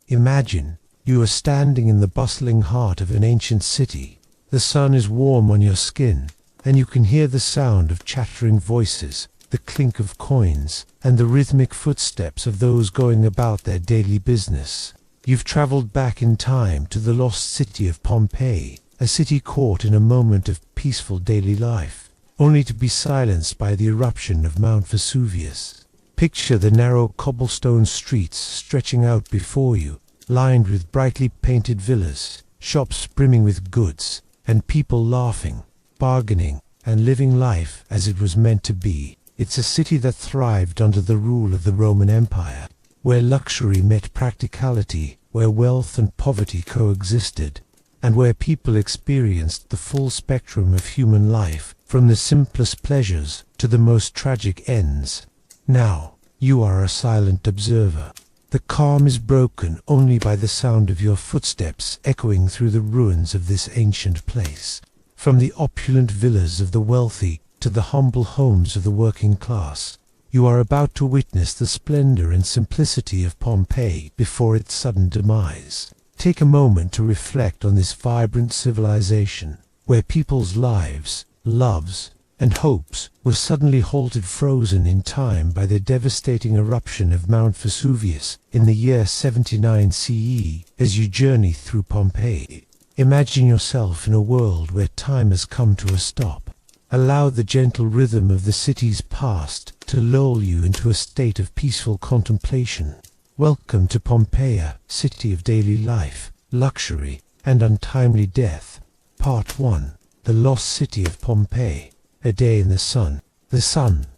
Imagine you are standing in the bustling heart of an ancient city. The sun is warm on your skin, and you can hear the sound of chattering voices, the clink of coins, and the rhythmic footsteps of those going about their daily business. You've traveled back in time to the lost city of Pompeii, a city caught in a moment of peaceful daily life, only to be silenced by the eruption of Mount Vesuvius. Picture the narrow cobblestone streets stretching out before you, lined with brightly painted villas, shops brimming with goods, and people laughing, bargaining, and living life as it was meant to be. It's a city that thrived under the rule of the Roman Empire, where luxury met practicality, where wealth and poverty coexisted, and where people experienced the full spectrum of human life, from the simplest pleasures to the most tragic ends. Now, you are a silent observer. The calm is broken only by the sound of your footsteps echoing through the ruins of this ancient place. From the opulent villas of the wealthy to the humble homes of the working class, you are about to witness the splendor and simplicity of Pompeii before its sudden demise. Take a moment to reflect on this vibrant civilization, where people's lives, loves, and hopes were suddenly halted, frozen in time by the devastating eruption of Mount Vesuvius in the year 79 CE. As you journey through Pompeii, imagine yourself in a world where time has come to a stop. Allow the gentle rhythm of the city's past to lull you into a state of peaceful contemplation. Welcome to Pompeii, city of daily life, luxury, and untimely death. Part 1. The Lost City of Pompeii. A day in the sun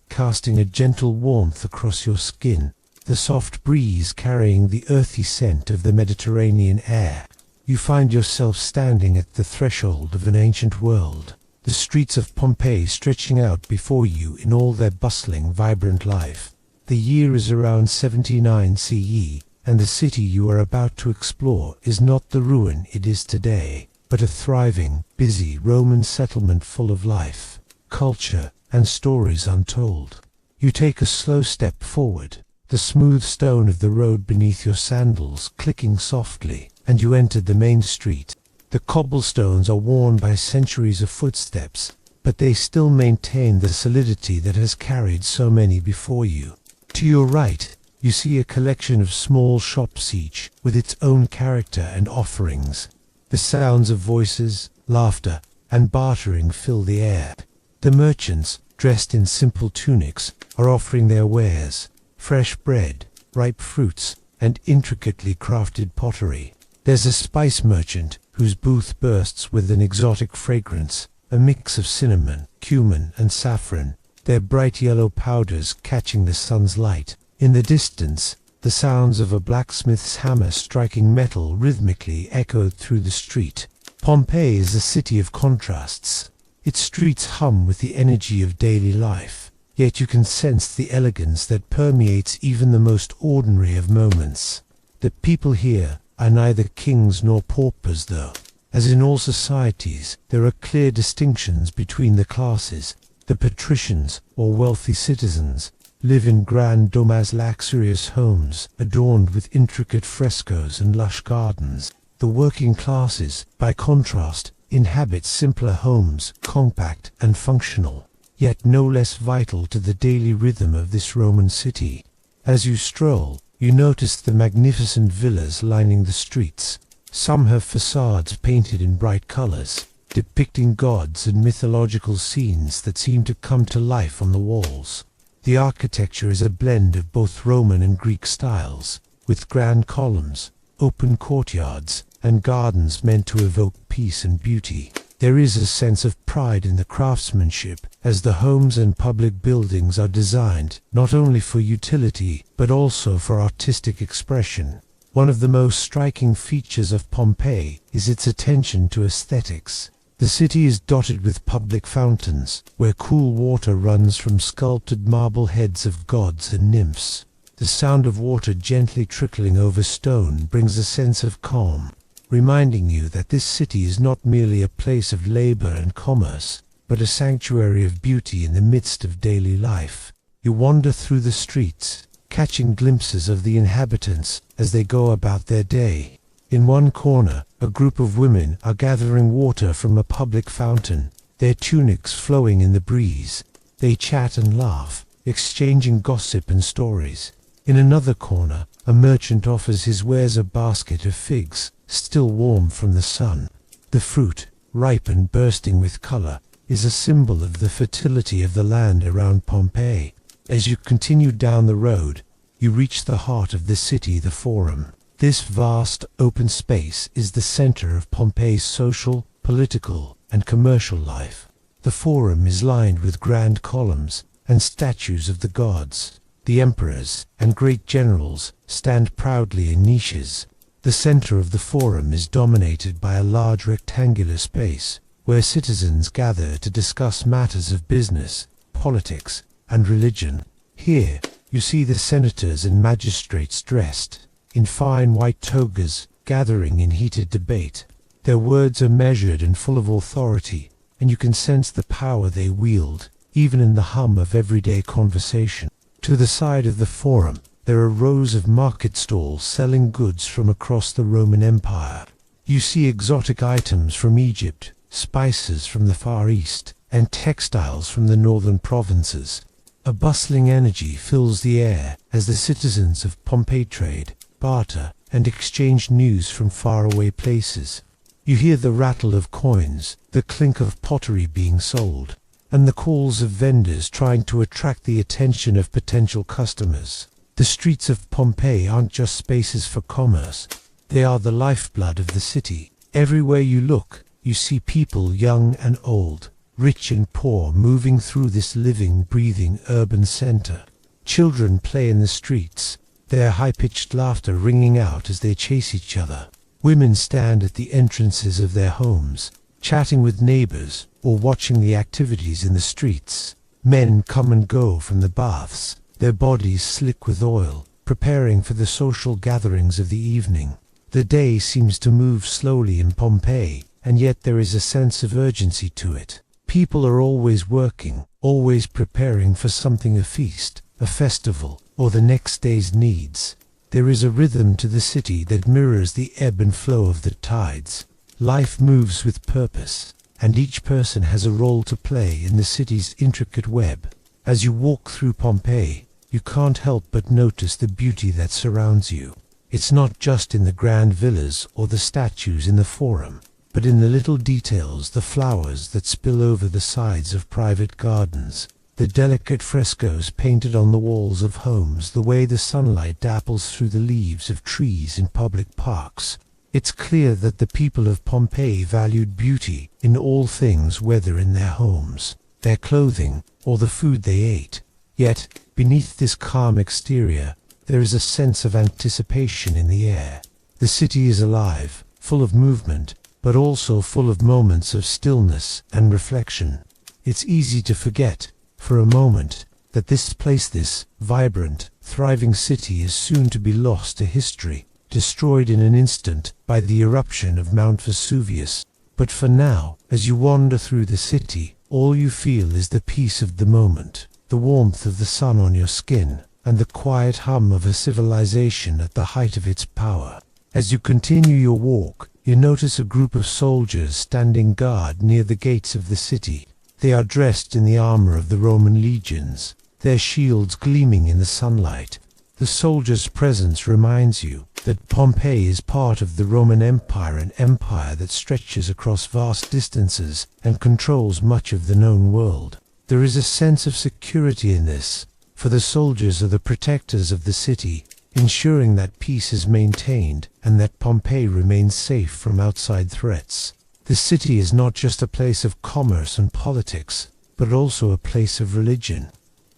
casting a gentle warmth across your skin, the soft breeze carrying the earthy scent of the Mediterranean air. You find yourself standing at the threshold of an ancient world, the streets of Pompeii stretching out before you in all their bustling, vibrant life. The year is around 79 CE, and the city you are about to explore is not the ruin it is today, but a thriving, busy Roman settlement full of life, culture, and stories untold. You take a slow step forward, the smooth stone of the road beneath your sandals clicking softly, and you enter the main street. The cobblestones are worn by centuries of footsteps, but they still maintain the solidity that has carried so many before you. To your right, you see a collection of small shops, each with its own character and offerings. The sounds of voices, laughter, and bartering fill the air. The merchants, dressed in simple tunics, are offering their wares: fresh bread, ripe fruits, and intricately crafted pottery. There's a spice merchant whose booth bursts with an exotic fragrance, a mix of cinnamon, cumin, and saffron, their bright yellow powders catching the sun's light. In the distance, the sounds of a blacksmith's hammer striking metal rhythmically echoed through the street. Pompeii is a city of contrasts. Its streets hum with the energy of daily life, yet you can sense the elegance that permeates even the most ordinary of moments. The people here are neither kings nor paupers, though. As in all societies, there are clear distinctions between the classes. The patricians, or wealthy citizens, live in grand domes, luxurious homes adorned with intricate frescoes and lush gardens. The working classes, by contrast, inhabit simpler homes, compact and functional, yet no less vital to the daily rhythm of this Roman city. As you stroll, you notice the magnificent villas lining the streets. Some have facades painted in bright colors, depicting gods and mythological scenes that seem to come to life on the walls. The architecture is a blend of both Roman and Greek styles, with grand columns, open courtyards, and gardens meant to evoke peace and beauty. There is a sense of pride in the craftsmanship, as the homes and public buildings are designed not only for utility, but also for artistic expression. One of the most striking features of Pompeii is its attention to aesthetics. The city is dotted with public fountains, where cool water runs from sculpted marble heads of gods and nymphs. The sound of water gently trickling over stone brings a sense of calm, reminding you that this city is not merely a place of labor and commerce, but a sanctuary of beauty in the midst of daily life. You wander through the streets, catching glimpses of the inhabitants as they go about their day. In one corner, a group of women are gathering water from a public fountain, their tunics flowing in the breeze. They chat and laugh, exchanging gossip and stories. In another corner, a merchant offers his wares a basket of figs, still warm from the sun. The fruit, ripe and bursting with color, is a symbol of the fertility of the land around Pompeii. As you continue down the road, you reach the heart of the city, the Forum. This vast, open space is the center of Pompeii's social, political, and commercial life. The Forum is lined with grand columns and statues of the gods. The emperors and great generals stand proudly in niches. The center of the Forum is dominated by a large rectangular space where citizens gather to discuss matters of business, politics, and religion. Here, you see the senators and magistrates dressed in fine white togas, gathering in heated debate. Their words are measured and full of authority, and you can sense the power they wield, even in the hum of everyday conversation. To the side of the Forum, there are rows of market stalls selling goods from across the Roman Empire. You see exotic items from Egypt, spices from the Far East, and textiles from the northern provinces. A bustling energy fills the air as the citizens of Pompeii trade, barter, and exchange news from faraway places. You hear the rattle of coins, the clink of pottery being sold, and the calls of vendors trying to attract the attention of potential customers. The streets of Pompeii aren't just spaces for commerce, they are the lifeblood of the city. Everywhere you look, you see people young and old, rich and poor, moving through this living, breathing urban center. Children play in the streets, their high-pitched laughter ringing out as they chase each other. Women stand at the entrances of their homes, chatting with neighbors or watching the activities in the streets. Men come and go from the baths, their bodies slick with oil, preparing for the social gatherings of the evening. The day seems to move slowly in Pompeii, and yet there is a sense of urgency to it. People are always working, always preparing for something, a feast, a festival, or the next day's needs. There is a rhythm to the city that mirrors the ebb and flow of the tides. Life moves with purpose, and each person has a role to play in the city's intricate web. As you walk through Pompeii, you can't help but notice the beauty that surrounds you. It's not just in the grand villas or the statues in the Forum, but in the little details, the flowers that spill over the sides of private gardens, the delicate frescoes painted on the walls of homes, the way the sunlight dapples through the leaves of trees in public parks. It's clear that the people of Pompeii valued beauty in all things, whether in their homes, their clothing, or the food they ate. Yet, beneath this calm exterior, there is a sense of anticipation in the air. The city is alive, full of movement, but also full of moments of stillness and reflection. It's easy to forget, for a moment, that this place, this vibrant, thriving city, is soon to be lost to history, destroyed in an instant by the eruption of Mount Vesuvius. But for now, as you wander through the city, all you feel is the peace of the moment, the warmth of the sun on your skin, and the quiet hum of a civilization at the height of its power. As you continue your walk, you notice a group of soldiers standing guard near the gates of the city. They are dressed in the armor of the Roman legions, their shields gleaming in the sunlight. The soldiers' presence reminds you that Pompeii is part of the Roman Empire, an empire that stretches across vast distances and controls much of the known world. There is a sense of security in this, for the soldiers are the protectors of the city, ensuring that peace is maintained and that Pompeii remains safe from outside threats. The city is not just a place of commerce and politics, but also a place of religion.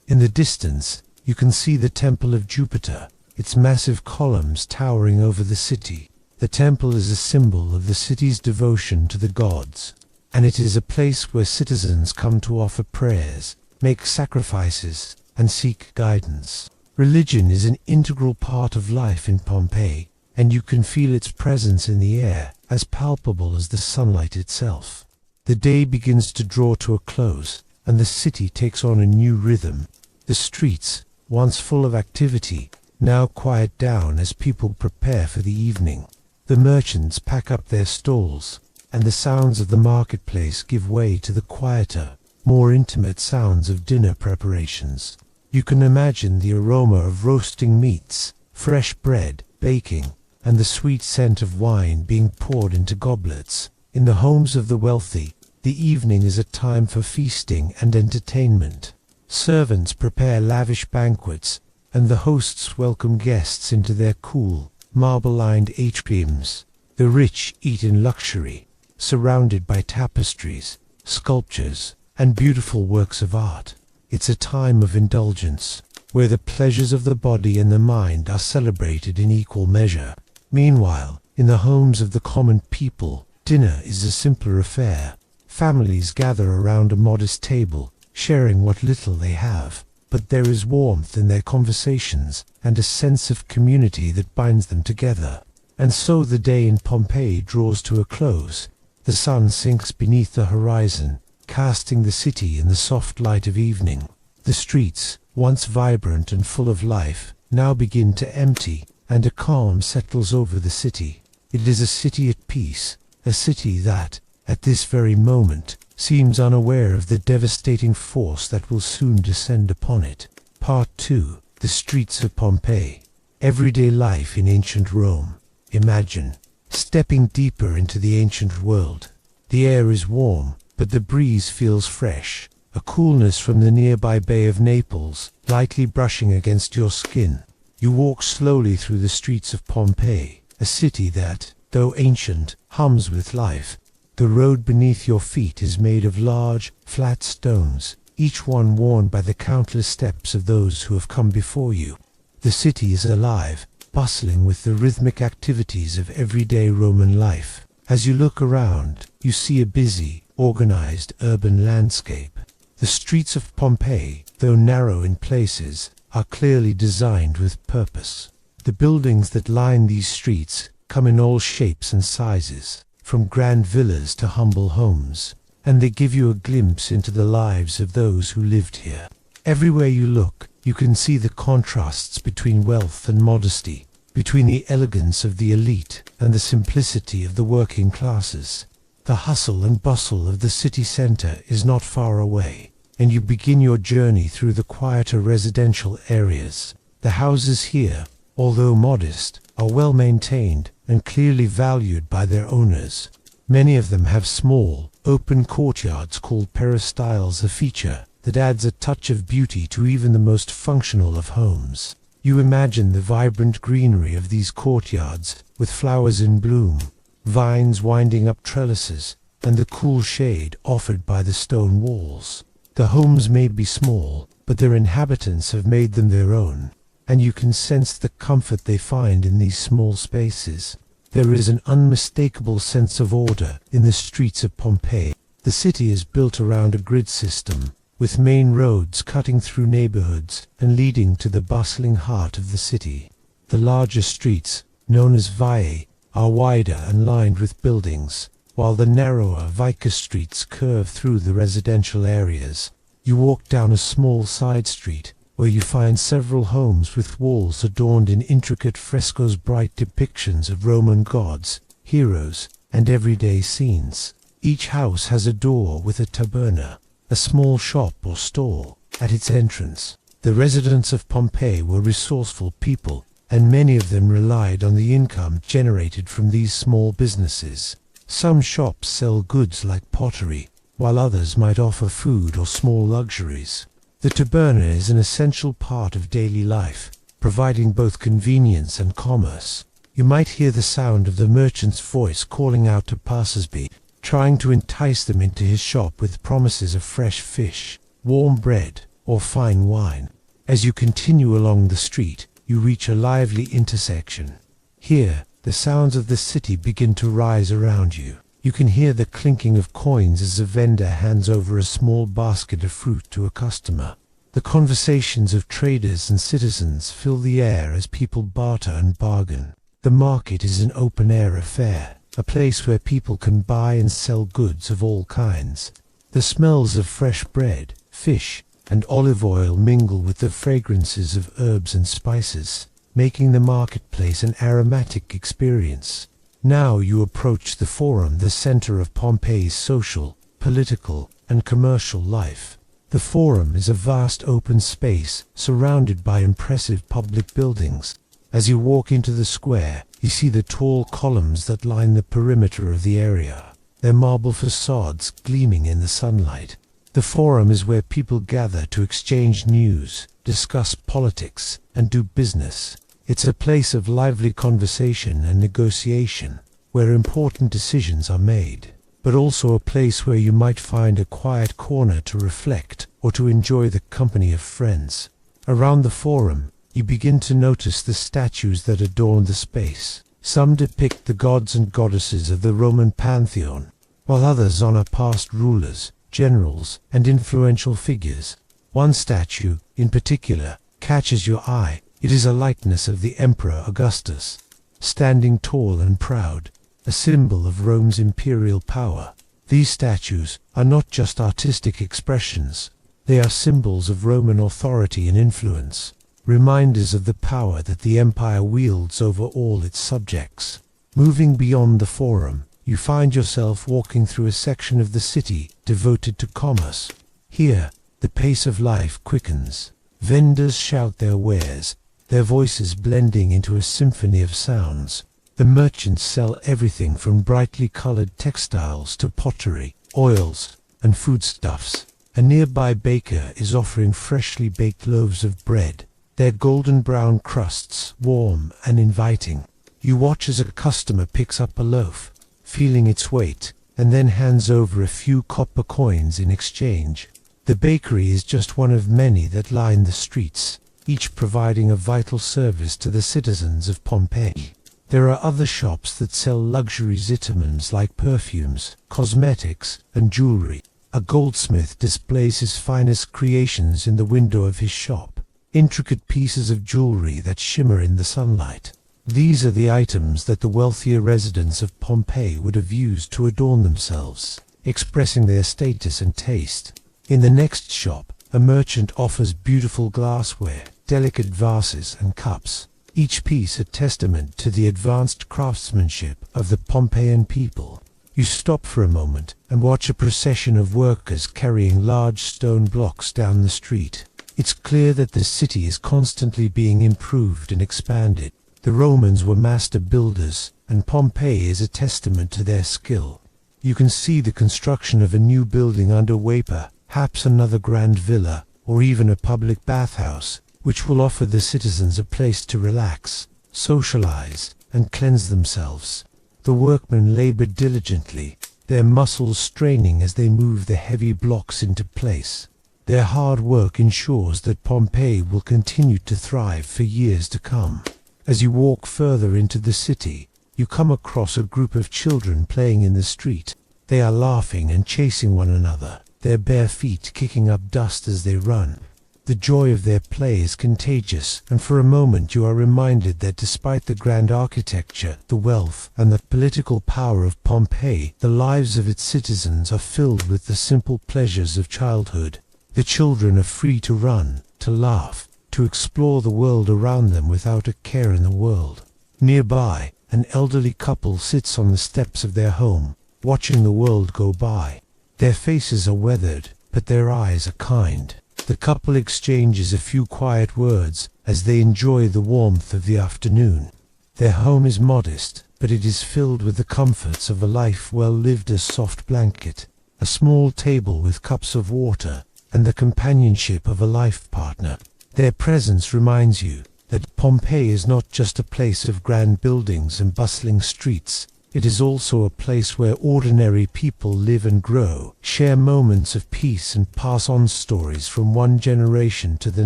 In the distance, you can see the Temple of Jupiter, its massive columns towering over the city. The temple is a symbol of the city's devotion to the gods, and it is a place where citizens come to offer prayers, make sacrifices, and seek guidance. Religion is an integral part of life in Pompeii, and you can feel its presence in the air, as palpable as the sunlight itself. The day begins to draw to a close, and the city takes on a new rhythm. The streets, once full of activity, now quiet down as people prepare for the evening. The merchants pack up their stalls, and the sounds of the marketplace give way to the quieter, more intimate sounds of dinner preparations. You can imagine the aroma of roasting meats, fresh bread, baking, and the sweet scent of wine being poured into goblets. In the homes of the wealthy, the evening is a time for feasting and entertainment. Servants prepare lavish banquets, and the hosts welcome guests into their cool, marble-lined atriums. The rich eat in luxury, surrounded by tapestries, sculptures, and beautiful works of art. It's a time of indulgence, where the pleasures of the body and the mind are celebrated in equal measure. Meanwhile, in the homes of the common people, dinner is a simpler affair. Families gather around a modest table, sharing what little they have, but there is warmth in their conversations and a sense of community that binds them together. And so the day in Pompeii draws to a close. The sun sinks beneath the horizon, casting the city in the soft light of evening. The streets, once vibrant and full of life, now begin to empty, and a calm settles over the city. It is a city at peace, a city that, at this very moment, seems unaware of the devastating force that will soon descend upon it. Part 2. The streets of Pompeii. Everyday life in ancient Rome. Imagine stepping deeper into the ancient world. The air is warm, but the breeze feels fresh, a coolness from the nearby Bay of Naples, lightly brushing against your skin. You walk slowly through the streets of Pompeii, a city that, though ancient, hums with life. The road beneath your feet is made of large, flat stones, each one worn by the countless steps of those who have come before you. The city is alive, bustling with the rhythmic activities of everyday Roman life. As you look around, you see a busy, organized urban landscape. The streets of Pompeii, though narrow in places, are clearly designed with purpose. The buildings that line these streets come in all shapes and sizes, from grand villas to humble homes, and they give you a glimpse into the lives of those who lived here. Everywhere you look, you can see the contrasts between wealth and modesty, between the elegance of the elite and the simplicity of the working classes. The hustle and bustle of the city center is not far away, and you begin your journey through the quieter residential areas. The houses here, although modest, are well maintained and clearly valued by their owners. Many of them have small, open courtyards called peristyles, a feature that adds a touch of beauty to even the most functional of homes. You imagine the vibrant greenery of these courtyards, with flowers in bloom, vines winding up trellises, and the cool shade offered by the stone walls. The homes may be small, but their inhabitants have made them their own, and you can sense the comfort they find in these small spaces. There is an unmistakable sense of order in the streets of Pompeii. The city is built around a grid system, with main roads cutting through neighborhoods and leading to the bustling heart of the city. The larger streets, known as Viae, are wider and lined with buildings, while the narrower Vicus streets curve through the residential areas. You walk down a small side street, where you find several homes with walls adorned in intricate frescoes, bright depictions of Roman gods, heroes, and everyday scenes. Each house has a door with a taberna, a small shop or stall, at its entrance. The residents of Pompeii were resourceful people, and many of them relied on the income generated from these small businesses. Some shops sell goods like pottery, while others might offer food or small luxuries. The taberna is an essential part of daily life, providing both convenience and commerce. You might hear the sound of the merchant's voice calling out to passers-by, trying to entice them into his shop with promises of fresh fish, warm bread, or fine wine. As you continue along the street, you reach a lively intersection. Here, the sounds of the city begin to rise around you. You can hear the clinking of coins as a vendor hands over a small basket of fruit to a customer. The conversations of traders and citizens fill the air as people barter and bargain. The market is an open-air affair, a place where people can buy and sell goods of all kinds. The smells of fresh bread, fish, and olive oil mingle with the fragrances of herbs and spices, making the marketplace an aromatic experience. Now you approach the Forum, the center of Pompeii's social, political, and commercial life. The Forum is a vast open space surrounded by impressive public buildings. As you walk into the square, you see the tall columns that line the perimeter of the area, their marble facades gleaming in the sunlight. The Forum is where people gather to exchange news, discuss politics, and do business. It's a place of lively conversation and negotiation, where important decisions are made, but also a place where you might find a quiet corner to reflect or to enjoy the company of friends. Around the Forum, you begin to notice the statues that adorn the space. Some depict the gods and goddesses of the Roman pantheon, while others honor past rulers, generals, and influential figures. One statue, in particular, catches your eye. It is a likeness of the Emperor Augustus, standing tall and proud, a symbol of Rome's imperial power. These statues are not just artistic expressions, they are symbols of Roman authority and influence, reminders of the power that the empire wields over all its subjects. Moving beyond the Forum, you find yourself walking through a section of the city devoted to commerce. Here, the pace of life quickens. Vendors shout their wares, their voices blending into a symphony of sounds. The merchants sell everything from brightly colored textiles to pottery, oils, and foodstuffs. A nearby baker is offering freshly baked loaves of bread, their golden brown crusts warm and inviting. You watch as a customer picks up a loaf, feeling its weight, and then hands over a few copper coins in exchange. The bakery is just one of many that line the streets, each providing a vital service to the citizens of Pompeii. There are other shops that sell luxury items like perfumes, cosmetics, and jewelry. A goldsmith displays his finest creations in the window of his shop, intricate pieces of jewelry that shimmer in the sunlight. These are the items that the wealthier residents of Pompeii would have used to adorn themselves, expressing their status and taste. In the next shop, a merchant offers beautiful glassware, delicate vases, and cups, each piece a testament to the advanced craftsmanship of the Pompeian people. You stop for a moment and watch a procession of workers carrying large stone blocks down the street. It's clear that the city is constantly being improved and expanded. The Romans were master builders, and Pompeii is a testament to their skill. You can see the construction of a new building underway, perhaps another grand villa, or even a public bathhouse, which will offer the citizens a place to relax, socialize, and cleanse themselves. The workmen labor diligently, their muscles straining as they move the heavy blocks into place. Their hard work ensures that Pompeii will continue to thrive for years to come. As you walk further into the city, you come across a group of children playing in the street. They are laughing and chasing one another, their bare feet kicking up dust as they run. The joy of their play is contagious, and for a moment you are reminded that despite the grand architecture, the wealth, and the political power of Pompeii, the lives of its citizens are filled with the simple pleasures of childhood. The children are free to run, to laugh, to explore the world around them without a care in the world. Nearby, an elderly couple sits on the steps of their home, watching the world go by. Their faces are weathered, but their eyes are kind. The couple exchanges a few quiet words as they enjoy the warmth of the afternoon. Their home is modest, but it is filled with the comforts of a life well lived. A soft blanket, a small table with cups of water, and the companionship of a life partner. Their presence reminds you that Pompeii is not just a place of grand buildings and bustling streets. It is also a place where ordinary people live and grow, share moments of peace, and pass on stories from one generation to the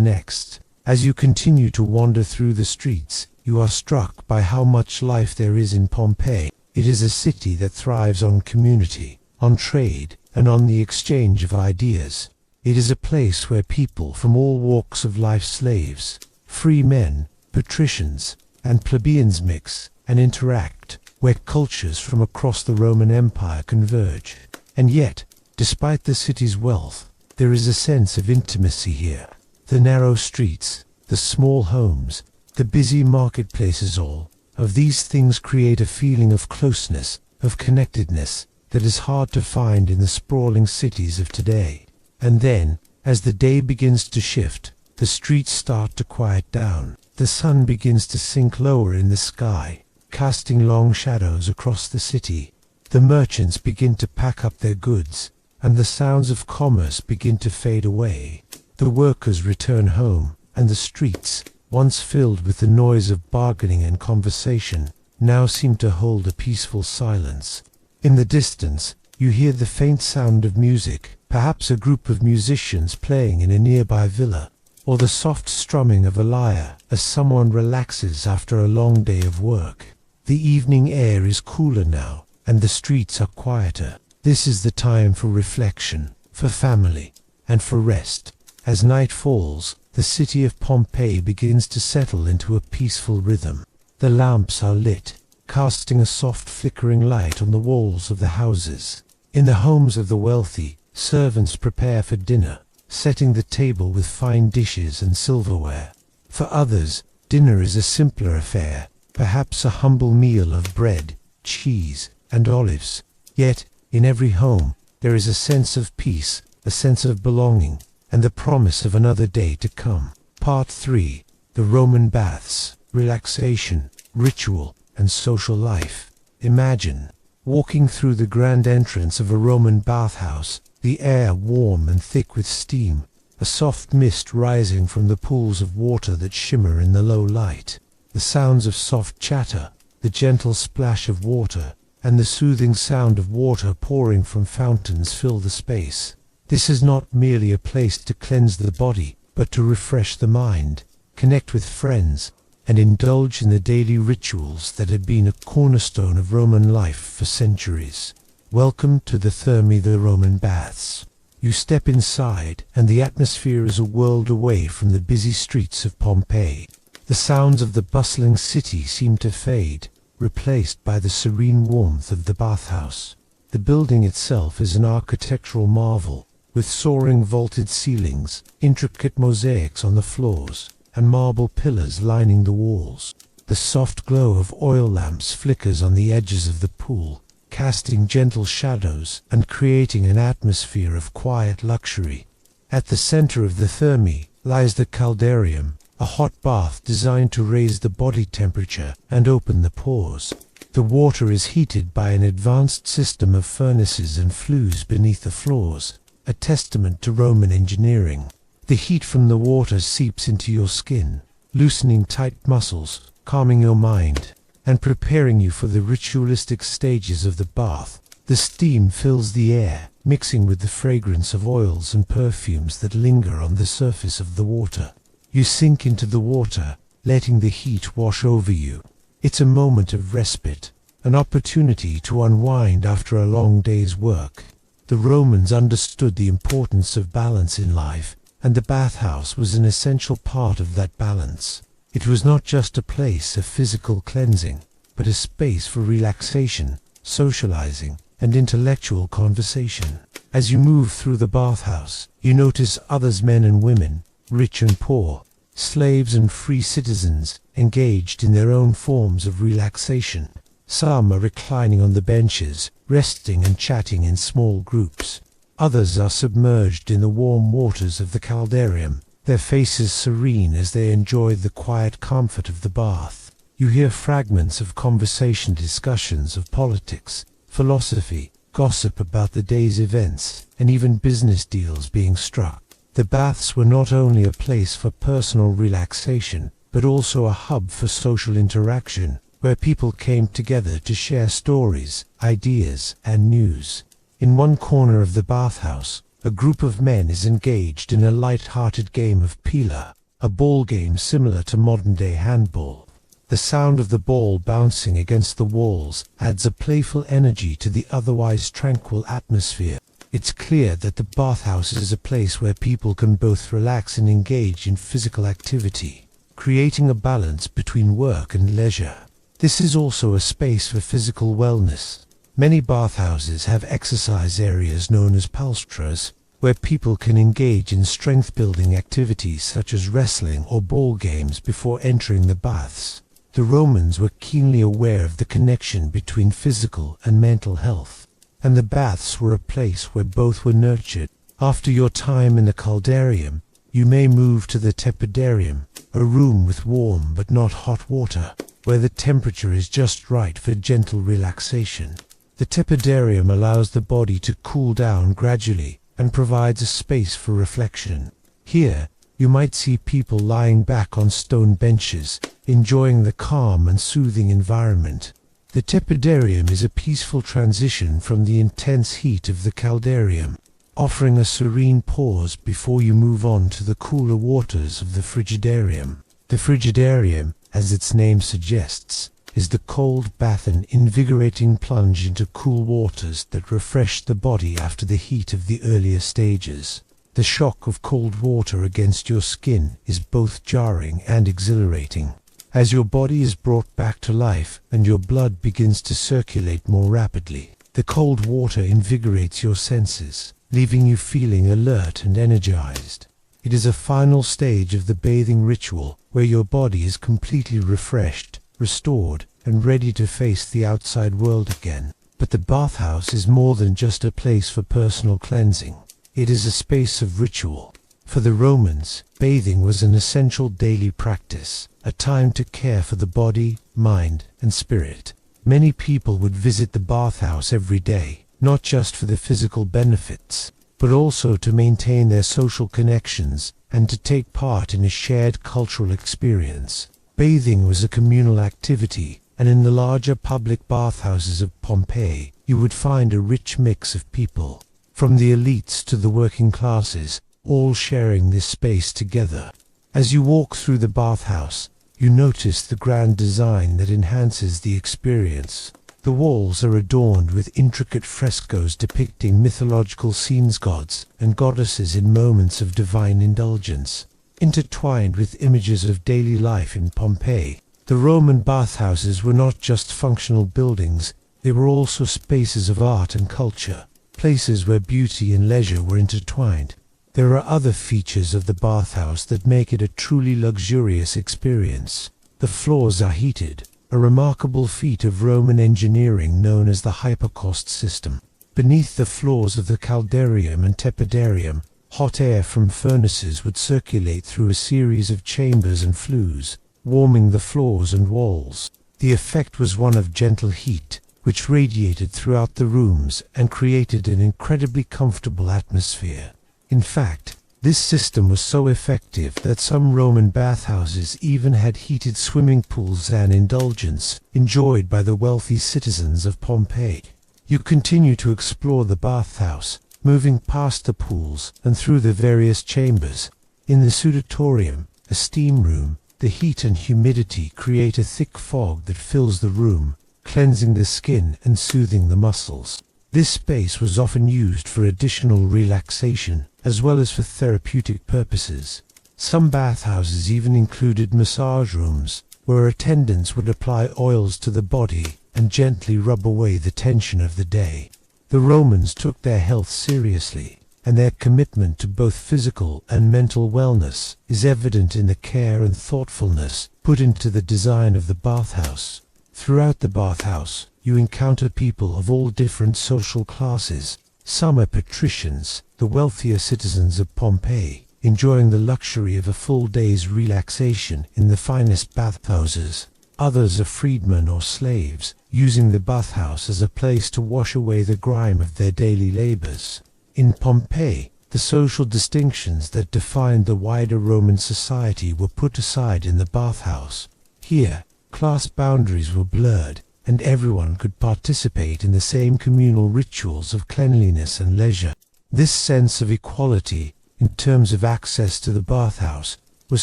next. As you continue to wander through the streets, you are struck by how much life there is in Pompeii. It is a city that thrives on community, on trade, and on the exchange of ideas. It is a place where people from all walks of life, slaves, free men, patricians, and plebeians mix and interact, where cultures from across the Roman Empire converge. And yet, despite the city's wealth, There is a sense of intimacy here. The narrow streets, the small homes, the busy marketplaces, all of these things create a feeling of closeness, of connectedness, that is hard to find in the sprawling cities of today. And then, as the day begins to shift, the streets start to quiet down. The sun begins to sink lower in the sky, casting long shadows across the city. The merchants begin to pack up their goods, and the sounds of commerce begin to fade away. The workers return home, and the streets, once filled with the noise of bargaining and conversation, now seem to hold a peaceful silence. In the distance, you hear the faint sound of music, perhaps a group of musicians playing in a nearby villa, or the soft strumming of a lyre as someone relaxes after a long day of work. The evening air is cooler now, and the streets are quieter. This is the time for reflection, for family, and for rest. As night falls, the city of Pompeii begins to settle into a peaceful rhythm. The lamps are lit, casting a soft flickering light on the walls of the houses. In the homes of the wealthy, servants prepare for dinner, setting the table with fine dishes and silverware. For others, dinner is a simpler affair, perhaps a humble meal of bread, cheese, and olives. Yet, in every home, there is a sense of peace, a sense of belonging, and the promise of another day to come. Part 3. The Roman Baths. Relaxation, ritual, and social life. Imagine walking through the grand entrance of a Roman bathhouse, the air warm and thick with steam, a soft mist rising from the pools of water that shimmer in the low light. The sounds of soft chatter, the gentle splash of water, and the soothing sound of water pouring from fountains fill the space. This is not merely a place to cleanse the body, but to refresh the mind, connect with friends, and indulge in the daily rituals that had been a cornerstone of Roman life for centuries. Welcome to the Thermae, the Roman Baths. You step inside, and the atmosphere is a world away from the busy streets of Pompeii. The sounds of the bustling city seem to fade, replaced by the serene warmth of the bathhouse. The building itself is an architectural marvel, with soaring vaulted ceilings, intricate mosaics on the floors, and marble pillars lining the walls. The soft glow of oil lamps flickers on the edges of the pool, casting gentle shadows and creating an atmosphere of quiet luxury. At the center of the Thermae lies the caldarium, a hot bath designed to raise the body temperature and open the pores. The water is heated by an advanced system of furnaces and flues beneath the floors, a testament to Roman engineering. The heat from the water seeps into your skin, loosening tight muscles, calming your mind, and preparing you for the ritualistic stages of the bath. The steam fills the air, mixing with the fragrance of oils and perfumes that linger on the surface of the water. You sink into the water, letting the heat wash over you. It's a moment of respite, an opportunity to unwind after a long day's work. The Romans understood the importance of balance in life, and the bathhouse was an essential part of that balance. It was not just a place of physical cleansing, but a space for relaxation, socializing, and intellectual conversation. As you move through the bathhouse, you notice others, men and women, rich and poor, slaves and free citizens, engaged in their own forms of relaxation. Some are reclining on the benches, resting and chatting in small groups. Others are submerged in the warm waters of the caldarium, their faces serene as they enjoy the quiet comfort of the bath. You hear fragments of conversation, discussions of politics, philosophy, gossip about the day's events, and even business deals being struck. The baths were not only a place for personal relaxation, but also a hub for social interaction, where people came together to share stories, ideas, and news. In one corner of the bathhouse, a group of men is engaged in a light-hearted game of pila, a ball game similar to modern-day handball. The sound of the ball bouncing against the walls adds a playful energy to the otherwise tranquil atmosphere. It's clear that the bathhouse is a place where people can both relax and engage in physical activity, creating a balance between work and leisure. This is also a space for physical wellness. Many bathhouses have exercise areas known as palestras, where people can engage in strength-building activities such as wrestling or ball games before entering the baths. The Romans were keenly aware of the connection between physical and mental health, and the baths were a place where both were nurtured. After your time in the caldarium, you may move to the tepidarium, a room with warm but not hot water, where the temperature is just right for gentle relaxation. The tepidarium allows the body to cool down gradually and provides a space for reflection. Here, you might see people lying back on stone benches, enjoying the calm and soothing environment. The tepidarium is a peaceful transition from the intense heat of the caldarium, offering a serene pause before you move on to the cooler waters of the frigidarium. The frigidarium, as its name suggests, is the cold bath, an invigorating plunge into cool waters that refresh the body after the heat of the earlier stages. The shock of cold water against your skin is both jarring and exhilarating, as your body is brought back to life and your blood begins to circulate more rapidly. The cold water invigorates your senses, leaving you feeling alert and energized. It is a final stage of the bathing ritual where your body is completely refreshed, restored, and ready to face the outside world again. But the bathhouse is more than just a place for personal cleansing. It is a space of ritual. For the Romans, bathing was an essential daily practice, a time to care for the body, mind, and spirit. Many people would visit the bathhouse every day, not just for the physical benefits, but also to maintain their social connections and to take part in a shared cultural experience. Bathing was a communal activity, and in the larger public bathhouses of Pompeii, you would find a rich mix of people, from the elites to the working classes, all sharing this space together. As you walk through the bathhouse, you notice the grand design that enhances the experience. The walls are adorned with intricate frescoes depicting mythological scenes, gods and goddesses in moments of divine indulgence, intertwined with images of daily life in Pompeii. The Roman bathhouses were not just functional buildings, they were also spaces of art and culture, places where beauty and leisure were intertwined. There are other features of the bathhouse that make it a truly luxurious experience. The floors are heated, a remarkable feat of Roman engineering known as the hypercaust system. Beneath the floors of the caldarium and tepidarium, hot air from furnaces would circulate through a series of chambers and flues, warming the floors and walls. The effect was one of gentle heat, which radiated throughout the rooms and created an incredibly comfortable atmosphere. In fact, this system was so effective that some Roman bathhouses even had heated swimming pools, an indulgence enjoyed by the wealthy citizens of Pompeii. You continue to explore the bathhouse, moving past the pools and through the various chambers. In the sudatorium, a steam room, the heat and humidity create a thick fog that fills the room, cleansing the skin and soothing the muscles. This space was often used for additional relaxation, as well as for therapeutic purposes. Some bathhouses even included massage rooms, where attendants would apply oils to the body and gently rub away the tension of the day. The Romans took their health seriously, and their commitment to both physical and mental wellness is evident in the care and thoughtfulness put into the design of the bathhouse. Throughout the bathhouse, you encounter people of all different social classes. Some are patricians, the wealthier citizens of Pompeii, enjoying the luxury of a full day's relaxation in the finest bathhouses. Others are freedmen or slaves, using the bathhouse as a place to wash away the grime of their daily labors. In Pompeii, the social distinctions that defined the wider Roman society were put aside in the bathhouse. Here, class boundaries were blurred, and everyone could participate in the same communal rituals of cleanliness and leisure. This sense of equality, in terms of access to the bathhouse, was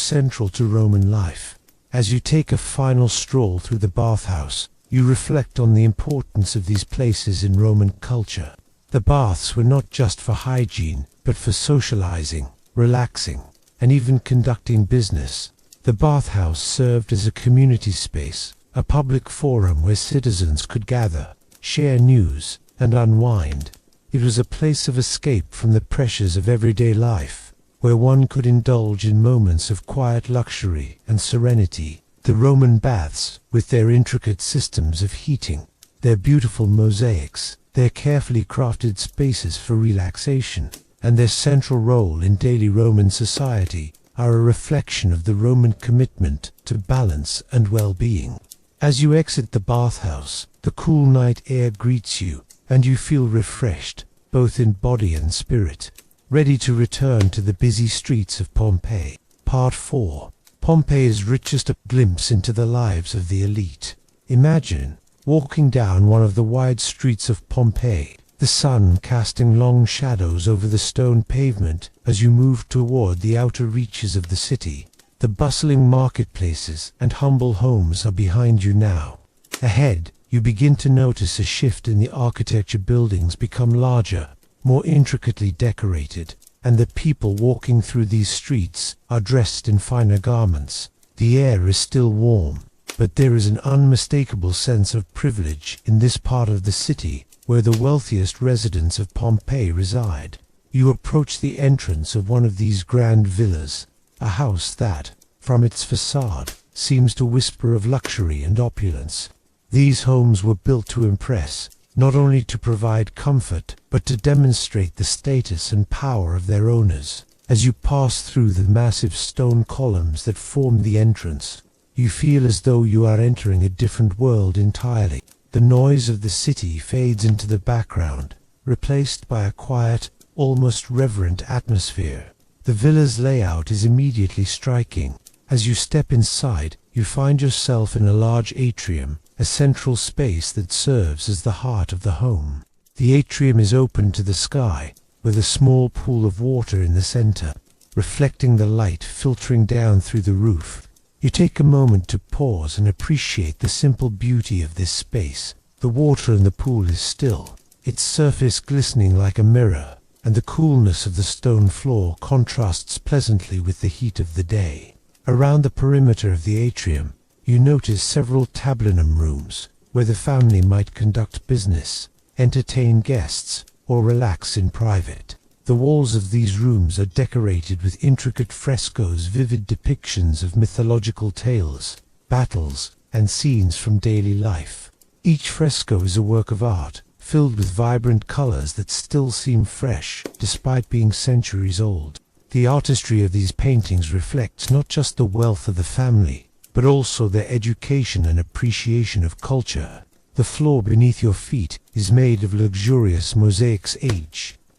central to Roman life. As you take a final stroll through the bathhouse, you reflect on the importance of these places in Roman culture. The baths were not just for hygiene, but for socializing, relaxing, and even conducting business. The bathhouse served as a community space, a public forum where citizens could gather, share news, and unwind. It was a place of escape from the pressures of everyday life, where one could indulge in moments of quiet luxury and serenity. The Roman baths, with their intricate systems of heating, their beautiful mosaics, their carefully crafted spaces for relaxation, and their central role in daily Roman society, are a reflection of the Roman commitment to balance and well-being. As you exit the bathhouse, the cool night air greets you, and you feel refreshed, both in body and spirit, ready to return to the busy streets of Pompeii. Part 4. Pompeii's richest glimpse into the lives of the elite. Imagine walking down one of the wide streets of Pompeii, the sun casting long shadows over the stone pavement as you move toward the outer reaches of the city. The bustling marketplaces and humble homes are behind you now. Ahead, you begin to notice a shift in the architecture. Buildings become larger, more intricately decorated, and the people walking through these streets are dressed in finer garments. The air is still warm, but there is an unmistakable sense of privilege in this part of the city, where the wealthiest residents of Pompeii reside. You approach the entrance of one of these grand villas, a house that, from its facade, seems to whisper of luxury and opulence. These homes were built to impress, not only to provide comfort, but to demonstrate the status and power of their owners. As you pass through the massive stone columns that form the entrance, you feel as though you are entering a different world entirely. The noise of the city fades into the background, replaced by a quiet, almost reverent atmosphere. The villa's layout is immediately striking. As you step inside, you find yourself in a large atrium, a central space that serves as the heart of the home. The atrium is open to the sky, with a small pool of water in the center, reflecting the light filtering down through the roof. You take a moment to pause and appreciate the simple beauty of this space. The water in the pool is still, its surface glistening like a mirror, and the coolness of the stone floor contrasts pleasantly with the heat of the day. Around the perimeter of the atrium, you notice several tablinum rooms, where the family might conduct business, entertain guests, or relax in private. The walls of these rooms are decorated with intricate frescoes, vivid depictions of mythological tales, battles, and scenes from daily life. Each fresco is a work of art, filled with vibrant colors that still seem fresh, despite being centuries old. The artistry of these paintings reflects not just the wealth of the family, but also their education and appreciation of culture. The floor beneath your feet is made of luxurious mosaics,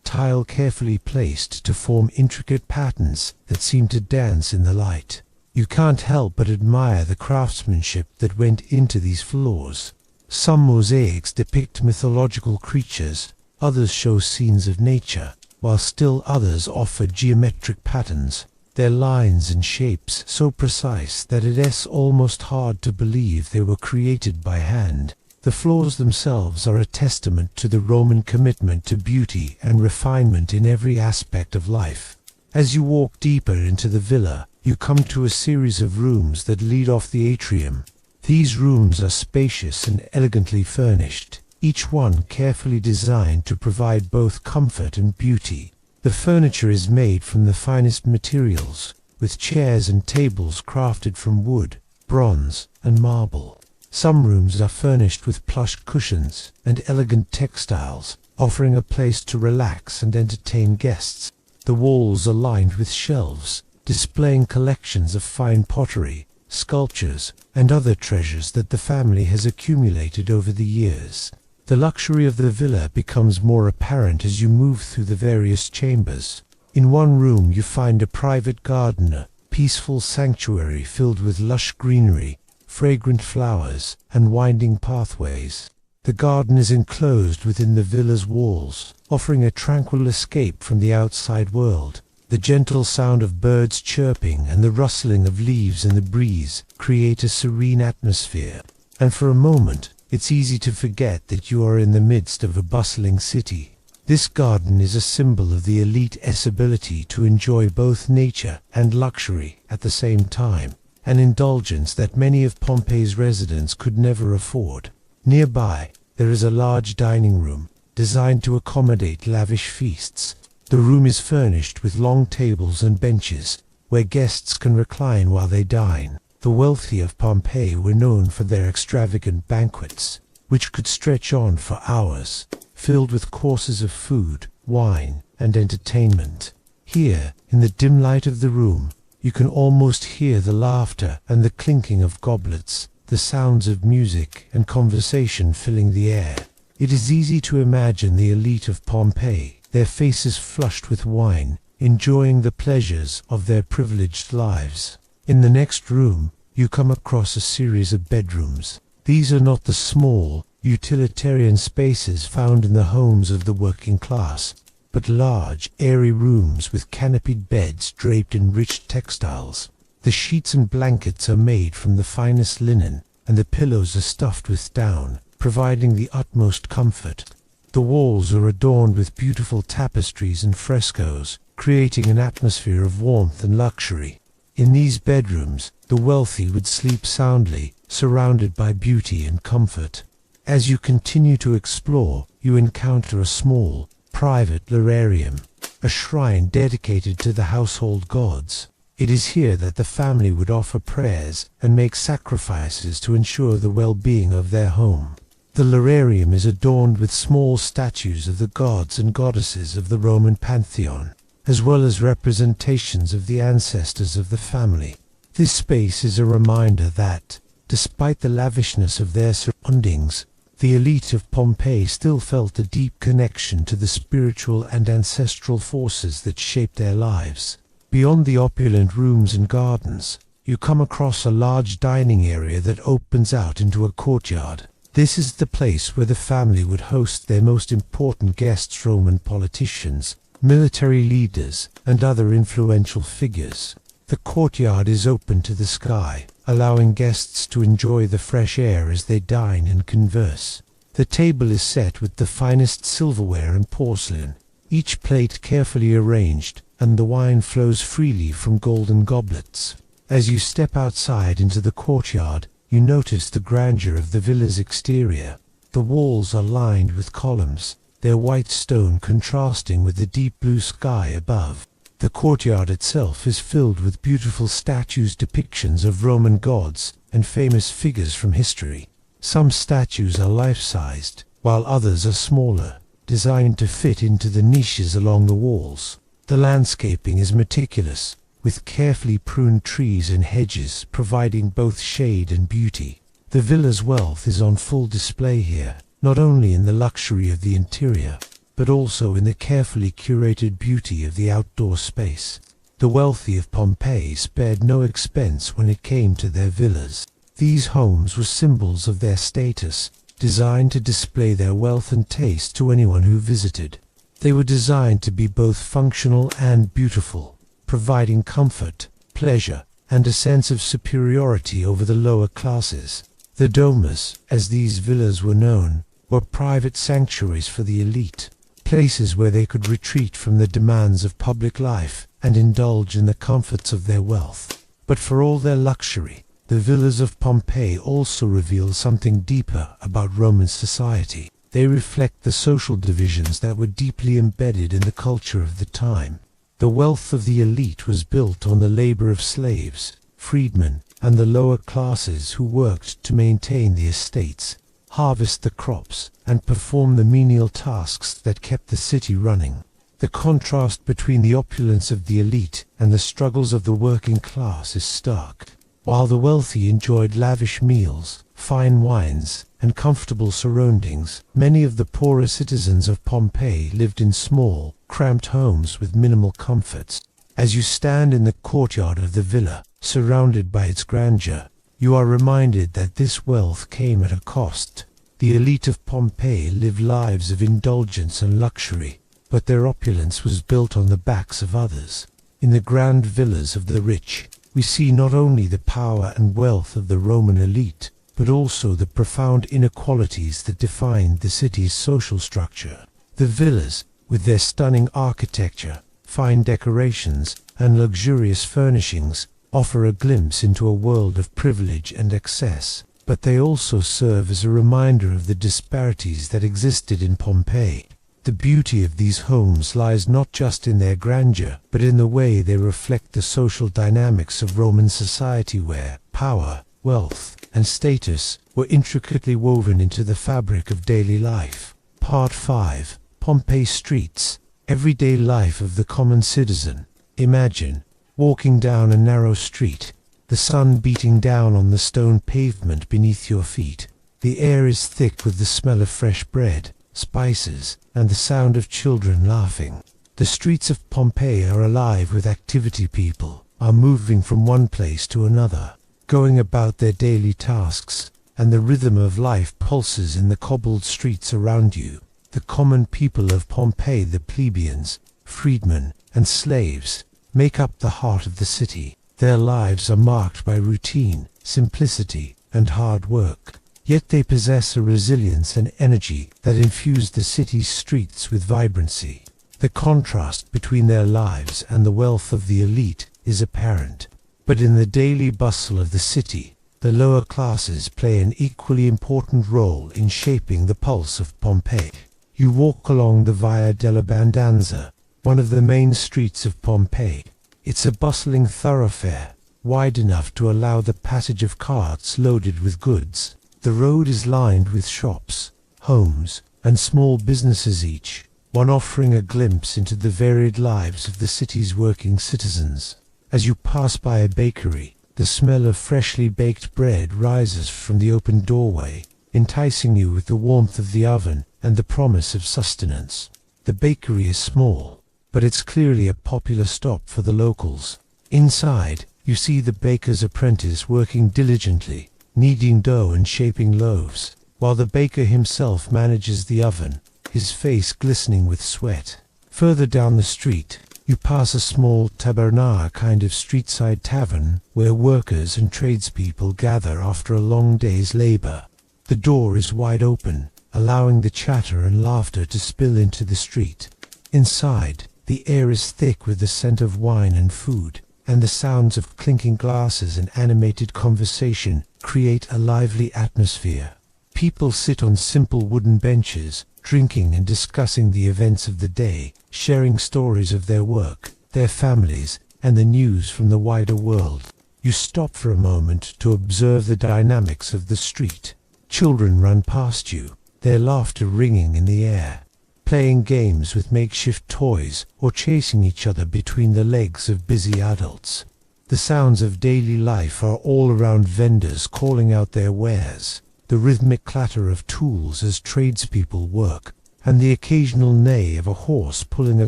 tile carefully placed to form intricate patterns that seem to dance in the light. You can't help but admire the craftsmanship that went into these floors. Some mosaics depict mythological creatures, others show scenes of nature, while still others offer geometric patterns, their lines and shapes so precise that it's almost hard to believe they were created by hand. The floors themselves are a testament to the Roman commitment to beauty and refinement in every aspect of life. As you walk deeper into the villa, you come to a series of rooms that lead off the atrium. These rooms are spacious and elegantly furnished, each one carefully designed to provide both comfort and beauty. The furniture is made from the finest materials, with chairs and tables crafted from wood, bronze, and marble. Some rooms are furnished with plush cushions and elegant textiles, offering a place to relax and entertain guests. The walls are lined with shelves, displaying collections of fine pottery, sculptures, and other treasures that the family has accumulated over the years. The luxury of the villa becomes more apparent as you move through the various chambers. In one room you find a private garden, a peaceful sanctuary filled with lush greenery, fragrant flowers, and winding pathways. The garden is enclosed within the villa's walls, offering a tranquil escape from the outside world. The gentle sound of birds chirping and the rustling of leaves in the breeze create a serene atmosphere, and for a moment it's easy to forget that you are in the midst of a bustling city. This garden is a symbol of the elite's ability to enjoy both nature and luxury at the same time, an indulgence that many of Pompeii's residents could never afford. Nearby, there is a large dining room, designed to accommodate lavish feasts. The room is furnished with long tables and benches, where guests can recline while they dine. The wealthy of Pompeii were known for their extravagant banquets, which could stretch on for hours, filled with courses of food, wine, and entertainment. Here, in the dim light of the room, you can almost hear the laughter and the clinking of goblets, the sounds of music and conversation filling the air. It is easy to imagine the elite of Pompeii, their faces flushed with wine, enjoying the pleasures of their privileged lives. In the next room, you come across a series of bedrooms. These are not the small, utilitarian spaces found in the homes of the working class, but large, airy rooms with canopied beds draped in rich textiles. The sheets and blankets are made from the finest linen, and the pillows are stuffed with down, providing the utmost comfort. The walls are adorned with beautiful tapestries and frescoes, creating an atmosphere of warmth and luxury. In these bedrooms, the wealthy would sleep soundly, surrounded by beauty and comfort. As you continue to explore, you encounter a small, private lararium, a shrine dedicated to the household gods. It is here that the family would offer prayers and make sacrifices to ensure the well-being of their home. The lararium is adorned with small statues of the gods and goddesses of the Roman pantheon, as well as representations of the ancestors of the family. This space is a reminder that, despite the lavishness of their surroundings, the elite of Pompeii still felt a deep connection to the spiritual and ancestral forces that shaped their lives. Beyond the opulent rooms and gardens, you come across a large dining area that opens out into a courtyard. This is the place where the family would host their most important guests: Roman politicians, military leaders, and other influential figures. The courtyard is open to the sky, allowing guests to enjoy the fresh air as they dine and converse. The table is set with the finest silverware and porcelain, each plate carefully arranged, and the wine flows freely from golden goblets. As you step outside into the courtyard, you notice the grandeur of the villa's exterior. The walls are lined with columns, their white stone contrasting with the deep blue sky above. The courtyard itself is filled with beautiful statues, depictions of Roman gods and famous figures from history. Some statues are life-sized, while others are smaller, designed to fit into the niches along the walls. The landscaping is meticulous, with carefully pruned trees and hedges providing both shade and beauty. The villa's wealth is on full display here, not only in the luxury of the interior, but also in the carefully curated beauty of the outdoor space. The wealthy of Pompeii spared no expense when it came to their villas. These homes were symbols of their status, designed to display their wealth and taste to anyone who visited. They were designed to be both functional and beautiful, providing comfort, pleasure, and a sense of superiority over the lower classes. The domus, as these villas were known, were private sanctuaries for the elite, places where they could retreat from the demands of public life and indulge in the comforts of their wealth. But for all their luxury, the villas of Pompeii also reveal something deeper about Roman society. They reflect the social divisions that were deeply embedded in the culture of the time. The wealth of the elite was built on the labor of slaves, freedmen, and the lower classes who worked to maintain the estates, harvest the crops, and perform the menial tasks that kept the city running. The contrast between the opulence of the elite and the struggles of the working class is stark. While the wealthy enjoyed lavish meals, fine wines, and comfortable surroundings, many of the poorer citizens of Pompeii lived in small, cramped homes with minimal comforts. As you stand in the courtyard of the villa, surrounded by its grandeur, you are reminded that this wealth came at a cost. The elite of Pompeii lived lives of indulgence and luxury, but their opulence was built on the backs of others. In the grand villas of the rich, we see not only the power and wealth of the Roman elite, but also the profound inequalities that defined the city's social structure. The villas, with their stunning architecture, fine decorations, and luxurious furnishings, offer a glimpse into a world of privilege and excess. but they also serve as a reminder of the disparities that existed in Pompeii. The beauty of these homes lies not just in their grandeur, but in the way they reflect the social dynamics of Roman society where power, wealth, and status were intricately woven into the fabric of daily life. Part 5. Pompeii Streets. Everyday life of the common citizen. Imagine walking down a narrow street, the sun beating down on the stone pavement beneath your feet. The air is thick with the smell of fresh bread, spices, and the sound of children laughing. The streets of Pompeii are alive with activity. People are moving from one place to another, going about their daily tasks, and the rhythm of life pulses in the cobbled streets around you. The common people of Pompeii, the plebeians, freedmen, and slaves, make up the heart of the city. Their lives are marked by routine, simplicity, and hard work. Yet they possess a resilience and energy that infuse the city's streets with vibrancy. The contrast between their lives and the wealth of the elite is apparent. But in the daily bustle of the city, the lower classes play an equally important role in shaping the pulse of Pompeii. You walk along the Via della Bandanza, one of the main streets of Pompeii. It's a bustling thoroughfare, wide enough to allow the passage of carts loaded with goods. The road is lined with shops, homes, and small businesses, each one offering a glimpse into the varied lives of the city's working citizens. As you pass by a bakery, the smell of freshly baked bread rises from the open doorway, enticing you with the warmth of the oven and the promise of sustenance. The bakery is small, but it's clearly a popular stop for the locals. Inside, you see the baker's apprentice working diligently, kneading dough and shaping loaves, while the baker himself manages the oven, his face glistening with sweat. Further down the street, you pass a small taberna, a kind of street-side tavern, where workers and tradespeople gather after a long day's labor. The door is wide open, allowing the chatter and laughter to spill into the street. Inside, the air is thick with the scent of wine and food, and the sounds of clinking glasses and animated conversation create a lively atmosphere. People sit on simple wooden benches, drinking and discussing the events of the day, sharing stories of their work, their families, and the news from the wider world. You stop for a moment to observe the dynamics of the street. Children run past you, their laughter ringing in the air, playing games with makeshift toys or chasing each other between the legs of busy adults. The sounds of daily life are all around, vendors calling out their wares, the rhythmic clatter of tools as tradespeople work, and the occasional neigh of a horse pulling a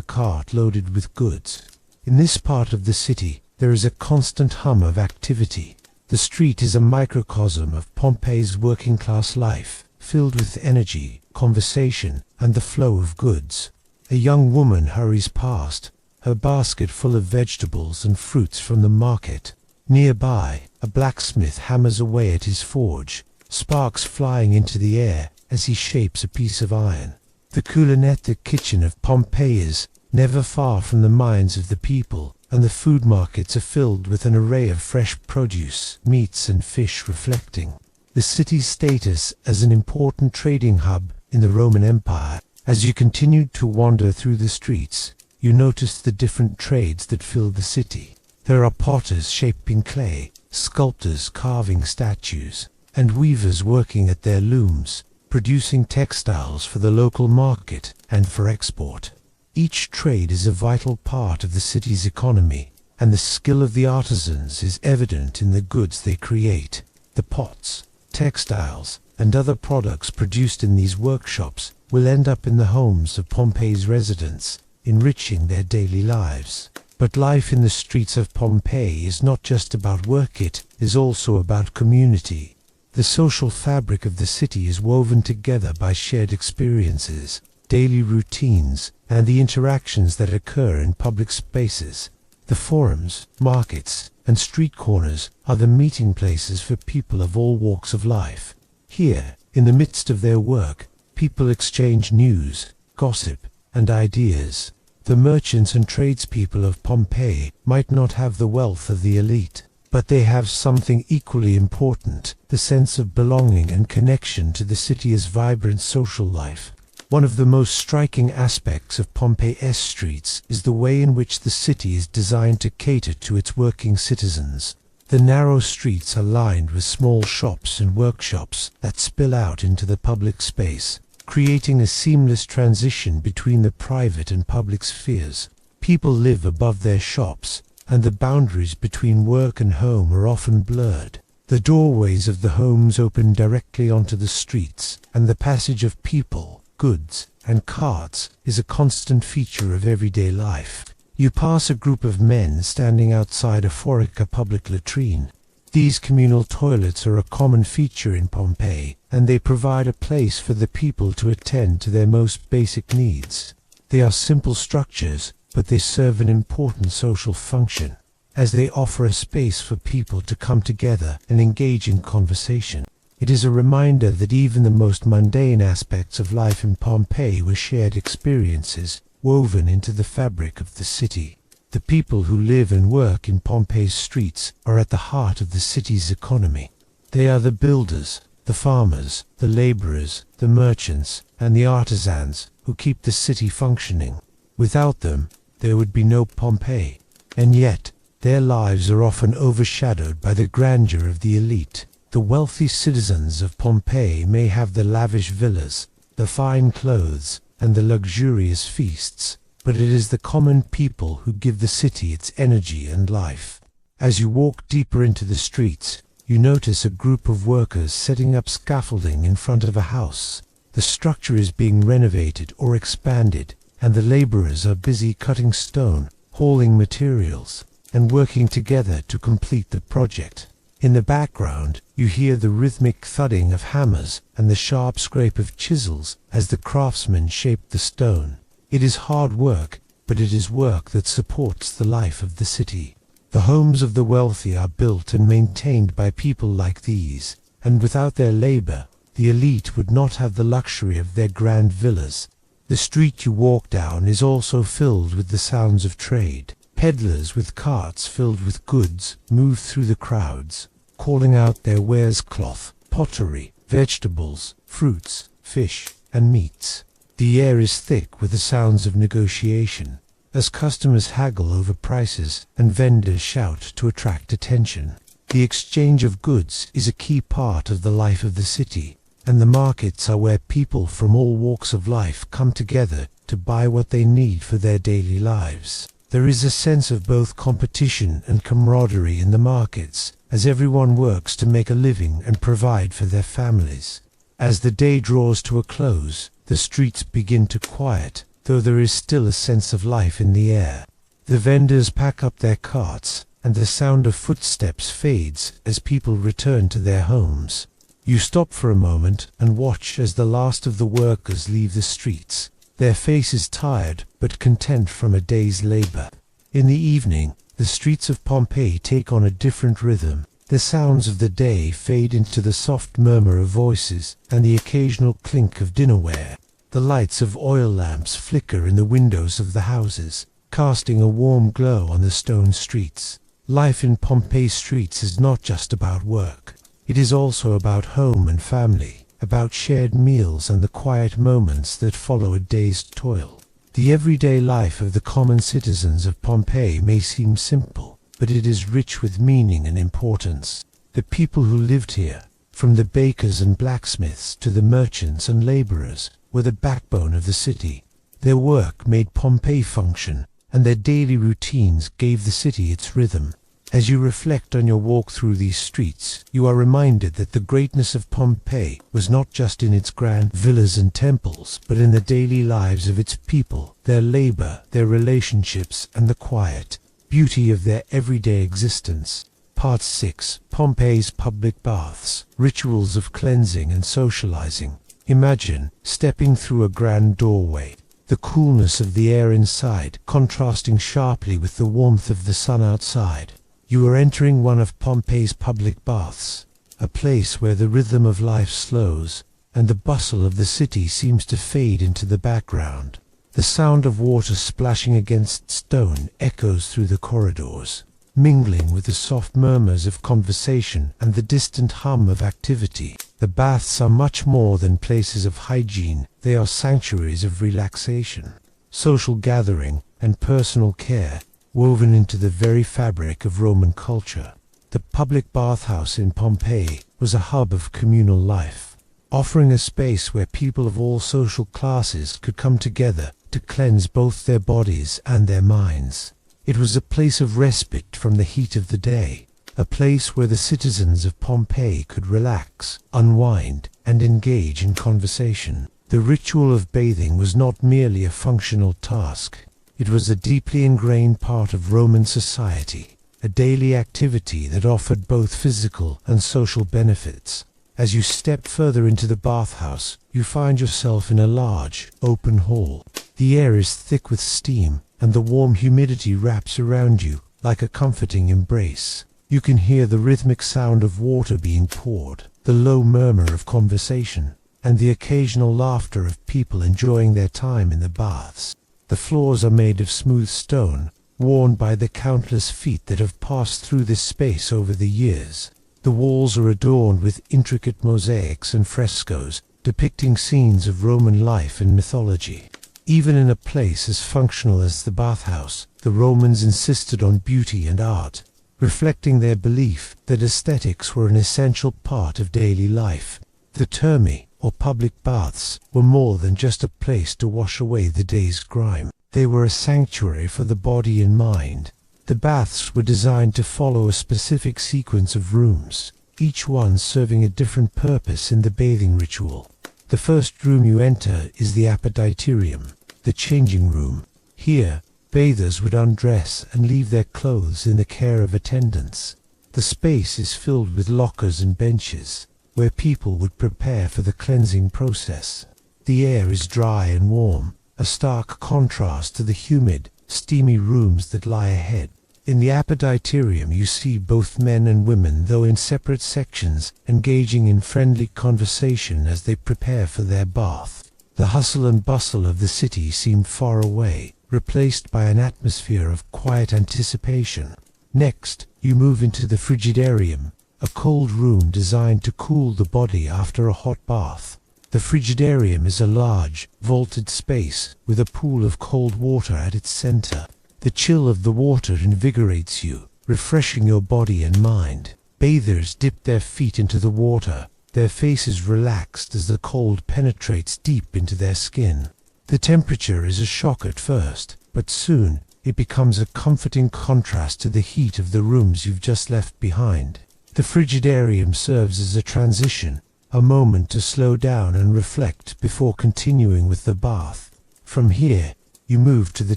cart loaded with goods. In this part of the city, there is a constant hum of activity. The street is a microcosm of Pompeii's working-class life, filled with energy, conversation, and the flow of goods. A young woman hurries past, her basket full of vegetables and fruits from the market. Nearby, a blacksmith hammers away at his forge, sparks flying into the air as he shapes a piece of iron. The culinette, the kitchen of Pompeii, is never far from the minds of the people, and the food markets are filled with an array of fresh produce, meats and fish, reflecting the city's status as an important trading hub in the Roman Empire. As you continued to wander through the streets, you noticed the different trades that fill the city. There are potters shaping clay, sculptors carving statues, and weavers working at their looms, producing textiles for the local market and for export. Each trade is a vital part of the city's economy, and the skill of the artisans is evident in the goods they create. The pots, textiles, and other products produced in these workshops will end up in the homes of Pompeii's residents, enriching their daily lives. But life in the streets of Pompeii is not just about work, it is also about community. The social fabric of the city is woven together by shared experiences, daily routines, and the interactions that occur in public spaces. The forums, markets, and street corners are the meeting places for people of all walks of life. Here, in the midst of their work, people exchange news, gossip, and ideas. The merchants and tradespeople of Pompeii might not have the wealth of the elite, But they have something equally important, the sense of belonging and connection to the city's vibrant social life. One of the most striking aspects of Pompeii's streets is the way in which the city is designed to cater to its working citizens. The narrow streets are lined with small shops and workshops that spill out into the public space, creating a seamless transition between the private and public spheres. People live above their shops, and the boundaries between work and home are often blurred. The doorways of the homes open directly onto the streets, and the passage of people, goods, and carts is a constant feature of everyday life. You pass a group of men standing outside a Foreca public latrine. These communal toilets are a common feature in Pompeii, and they provide a place for the people to attend to their most basic needs. They are simple structures, but they serve an important social function, as they offer a space for people to come together and engage in conversation. It is a reminder that even the most mundane aspects of life in Pompeii were shared experiences, woven into the fabric of the city. The people who live and work in Pompeii's streets are at the heart of the city's economy. They are the builders, the farmers, the laborers, the merchants, and the artisans who keep the city functioning. Without them, there would be no Pompeii, and yet their lives are often overshadowed by the grandeur of the elite. The wealthy citizens of Pompeii may have the lavish villas, the fine clothes, and the luxurious feasts, but it is the common people who give the city its energy and life. As you walk deeper into the streets, you notice a group of workers setting up scaffolding in front of a house. The structure is being renovated or expanded, and the laborers are busy cutting stone, hauling materials, and working together to complete the project. In the background, you hear the rhythmic thudding of hammers and the sharp scrape of chisels as the craftsmen shape the stone. It is hard work, but it is work that supports the life of the city. The homes of the wealthy are built and maintained by people like these, and without their labor, the elite would not have the luxury of their grand villas. The street you walk down is also filled with the sounds of trade. Peddlers with carts filled with goods move through the crowds, calling out their wares: cloth, pottery, vegetables, fruits, fish, and meats. The air is thick with the sounds of negotiation, as customers haggle over prices and vendors shout to attract attention. The exchange of goods is a key part of the life of the city, and the markets are where people from all walks of life come together to buy what they need for their daily lives. There is a sense of both competition and camaraderie in the markets, as everyone works to make a living and provide for their families. As the day draws to a close, the streets begin to quiet, though there is still a sense of life in the air. The vendors pack up their carts, and the sound of footsteps fades as people return to their homes. You stop for a moment and watch as the last of the workers leave the streets, their faces tired but content from a day's labor. In the evening, the streets of Pompeii take on a different rhythm. The sounds of the day fade into the soft murmur of voices and the occasional clink of dinnerware. The lights of oil lamps flicker in the windows of the houses, casting a warm glow on the stone streets. Life in Pompeii streets is not just about work. It is also about home and family, about shared meals and the quiet moments that follow a day's toil. The everyday life of the common citizens of Pompeii may seem simple, but it is rich with meaning and importance. The people who lived here, from the bakers and blacksmiths to the merchants and laborers, were the backbone of the city. Their work made Pompeii function, and their daily routines gave the city its rhythm. As you reflect on your walk through these streets, you are reminded that the greatness of Pompeii was not just in its grand villas and temples, but in the daily lives of its people, their labor, their relationships, and the quiet beauty of their everyday existence. Part 6. Pompeii's public baths, rituals of cleansing and socializing. Imagine stepping through a grand doorway, the coolness of the air inside contrasting sharply with the warmth of the sun outside. You are entering one of Pompeii's public baths, a place where the rhythm of life slows, and the bustle of the city seems to fade into the background. The sound of water splashing against stone echoes through the corridors. mingling with the soft murmurs of conversation and the distant hum of activity. The baths are much more than places of hygiene, they are sanctuaries of relaxation, social gathering, and personal care, woven into the very fabric of Roman culture. The public bathhouse in Pompeii was a hub of communal life, offering a space where people of all social classes could come together to cleanse both their bodies and their minds. It was a place of respite from the heat of the day, a place where the citizens of Pompeii could relax, unwind, and engage in conversation. The ritual of bathing was not merely a functional task. It was a deeply ingrained part of Roman society, a daily activity that offered both physical and social benefits. As you step further into the bathhouse, you find yourself in a large, open hall. The air is thick with steam, and the warm humidity wraps around you like a comforting embrace. You can hear the rhythmic sound of water being poured, the low murmur of conversation, and the occasional laughter of people enjoying their time in the baths. The floors are made of smooth stone, worn by the countless feet that have passed through this space over the years. The walls are adorned with intricate mosaics and frescoes, depicting scenes of Roman life and mythology. Even in a place as functional as the bathhouse, the Romans insisted on beauty and art, reflecting their belief that aesthetics were an essential part of daily life. The termi, or public baths, were more than just a place to wash away the day's grime. They were a sanctuary for the body and mind. The baths were designed to follow a specific sequence of rooms, each one serving a different purpose in the bathing ritual. The first room you enter is the appetitorium, the changing room. Here, bathers would undress and leave their clothes in the care of attendants. The space is filled with lockers and benches, where people would prepare for the cleansing process. The air is dry and warm, a stark contrast to the humid, steamy rooms that lie ahead. In the appetitorium you see both men and women, though in separate sections, engaging in friendly conversation as they prepare for their bath. The hustle and bustle of the city seemed far away, replaced by an atmosphere of quiet anticipation. Next, you move into the frigidarium, a cold room designed to cool the body after a hot bath. The frigidarium is a large, vaulted space with a pool of cold water at its center. The chill of the water invigorates you, refreshing your body and mind. Bathers dip their feet into the water, their faces relaxed as the cold penetrates deep into their skin. The temperature is a shock at first, but soon it becomes a comforting contrast to the heat of the rooms you've just left behind. The frigidarium serves as a transition, a moment to slow down and reflect before continuing with the bath. From here, you move to the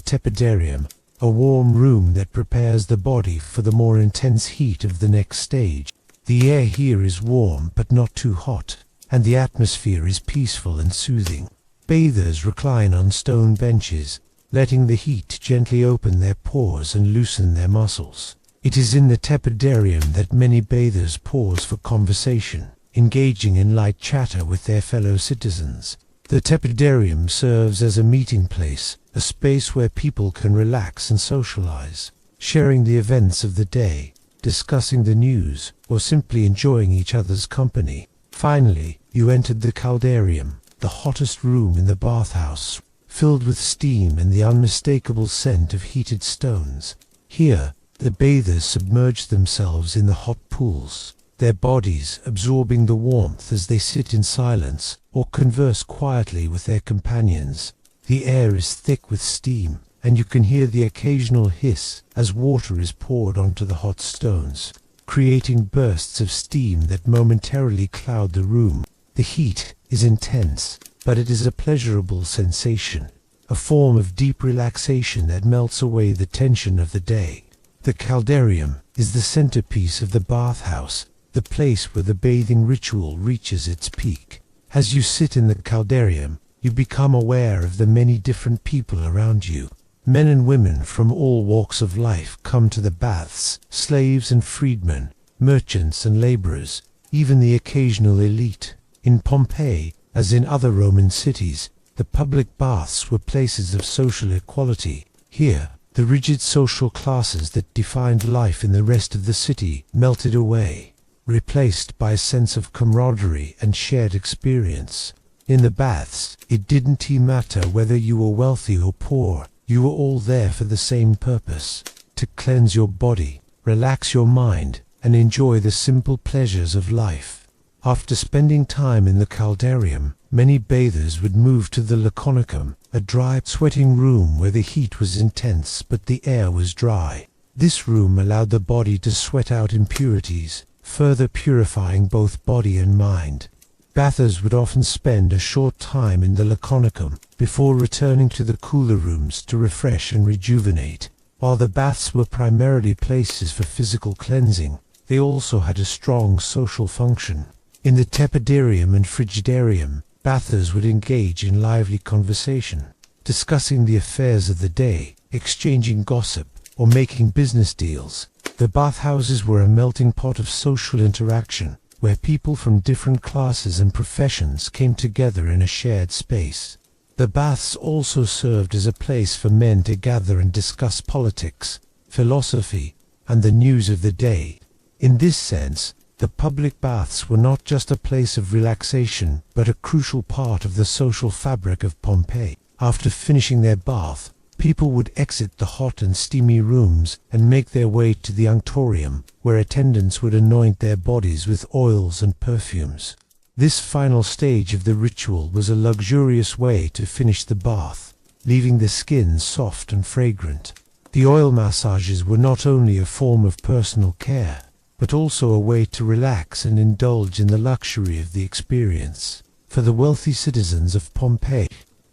tepidarium, a warm room that prepares the body for the more intense heat of the next stage. The air here is warm but not too hot, and the atmosphere is peaceful and soothing. Bathers recline on stone benches, letting the heat gently open their pores and loosen their muscles. It is in the tepidarium that many bathers pause for conversation, engaging in light chatter with their fellow citizens. The tepidarium serves as a meeting place, a space where people can relax and socialize, sharing the events of the day, discussing the news, or simply enjoying each other's company. Finally, you entered the caldarium, the hottest room in the bathhouse, filled with steam and the unmistakable scent of heated stones. Here, the bathers submerge themselves in the hot pools, their bodies absorbing the warmth as they sit in silence or converse quietly with their companions. The air is thick with steam, and you can hear the occasional hiss as water is poured onto the hot stones, creating bursts of steam that momentarily cloud the room. The heat is intense, but it is a pleasurable sensation, a form of deep relaxation that melts away the tension of the day. The caldarium is the centerpiece of the bathhouse, the place where the bathing ritual reaches its peak. As you sit in the caldarium, you become aware of the many different people around you. Men and women from all walks of life come to the baths, slaves and freedmen, merchants and laborers, even the occasional elite. In Pompeii, as in other Roman cities, the public baths were places of social equality. Here, The rigid social classes that defined life in the rest of the city melted away, replaced by a sense of camaraderie and shared experience. In the baths, it didn't matter whether you were wealthy or poor, you were all there for the same purpose: to cleanse your body, relax your mind, and enjoy the simple pleasures of life. After spending time in the caldarium, many bathers would move to the laconicum, a dry, sweating room where the heat was intense but the air was dry. This room allowed the body to sweat out impurities, further purifying both body and mind. Bathers would often spend a short time in the laconicum before returning to the cooler rooms to refresh and rejuvenate. While the baths were primarily places for physical cleansing, they also had a strong social function. In the tepidarium and frigidarium, bathers would engage in lively conversation, discussing the affairs of the day, exchanging gossip, or making business deals. The bathhouses were a melting pot of social interaction, where people from different classes and professions came together in a shared space. The baths also served as a place for men to gather and discuss politics, philosophy, and the news of the day. In this sense, the public baths were not just a place of relaxation, but a crucial part of the social fabric of Pompeii. After finishing their bath, people would exit the hot and steamy rooms and make their way to the unctorium, where attendants would anoint their bodies with oils and perfumes. This final stage of the ritual was a luxurious way to finish the bath, leaving the skin soft and fragrant. The oil massages were not only a form of personal care, but also a way to relax and indulge in the luxury of the experience. For the wealthy citizens of Pompeii,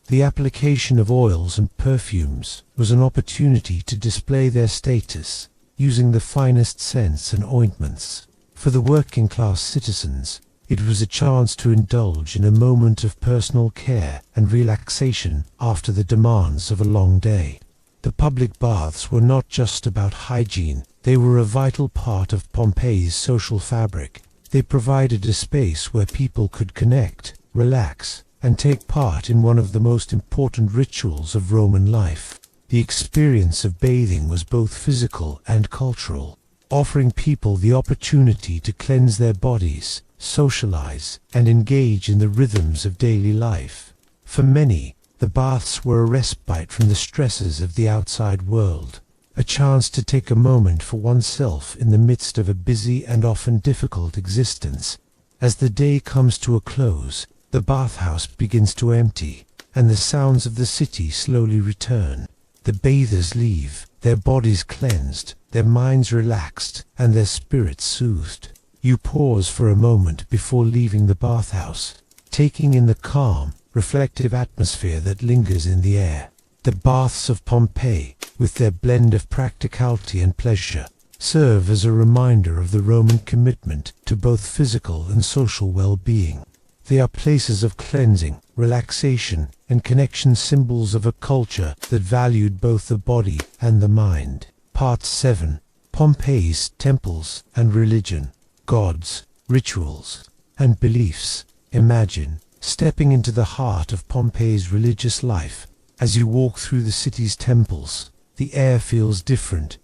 the application of oils and perfumes was an opportunity to display their status, using the finest scents and ointments. For the working-class citizens, it was a chance to indulge in a moment of personal care and relaxation after the demands of a long day. The public baths were not just about hygiene, they were a vital part of Pompeii's social fabric. They provided a space where people could connect, relax, and take part in one of the most important rituals of Roman life. The experience of bathing was both physical and cultural, offering people the opportunity to cleanse their bodies, socialize, and engage in the rhythms of daily life. For many, the baths were a respite from the stresses of the outside world, a chance to take a moment for oneself in the midst of a busy and often difficult existence. As the day comes to a close, the bathhouse begins to empty, and the sounds of the city slowly return. The bathers leave, their bodies cleansed, their minds relaxed, and their spirits soothed. You pause for a moment before leaving the bathhouse, taking in the calm, reflective atmosphere that lingers in the air. The baths of Pompeii, with their blend of practicality and pleasure, serve as a reminder of the Roman commitment to both physical and social well-being. They are places of cleansing, relaxation, and connection, symbols of a culture that valued both the body and the mind. Part 7. Pompeii's temples and religion, gods, rituals, and beliefs. Imagine stepping into the heart of Pompeii's religious life. As you walk through the city's temples, the air feels different,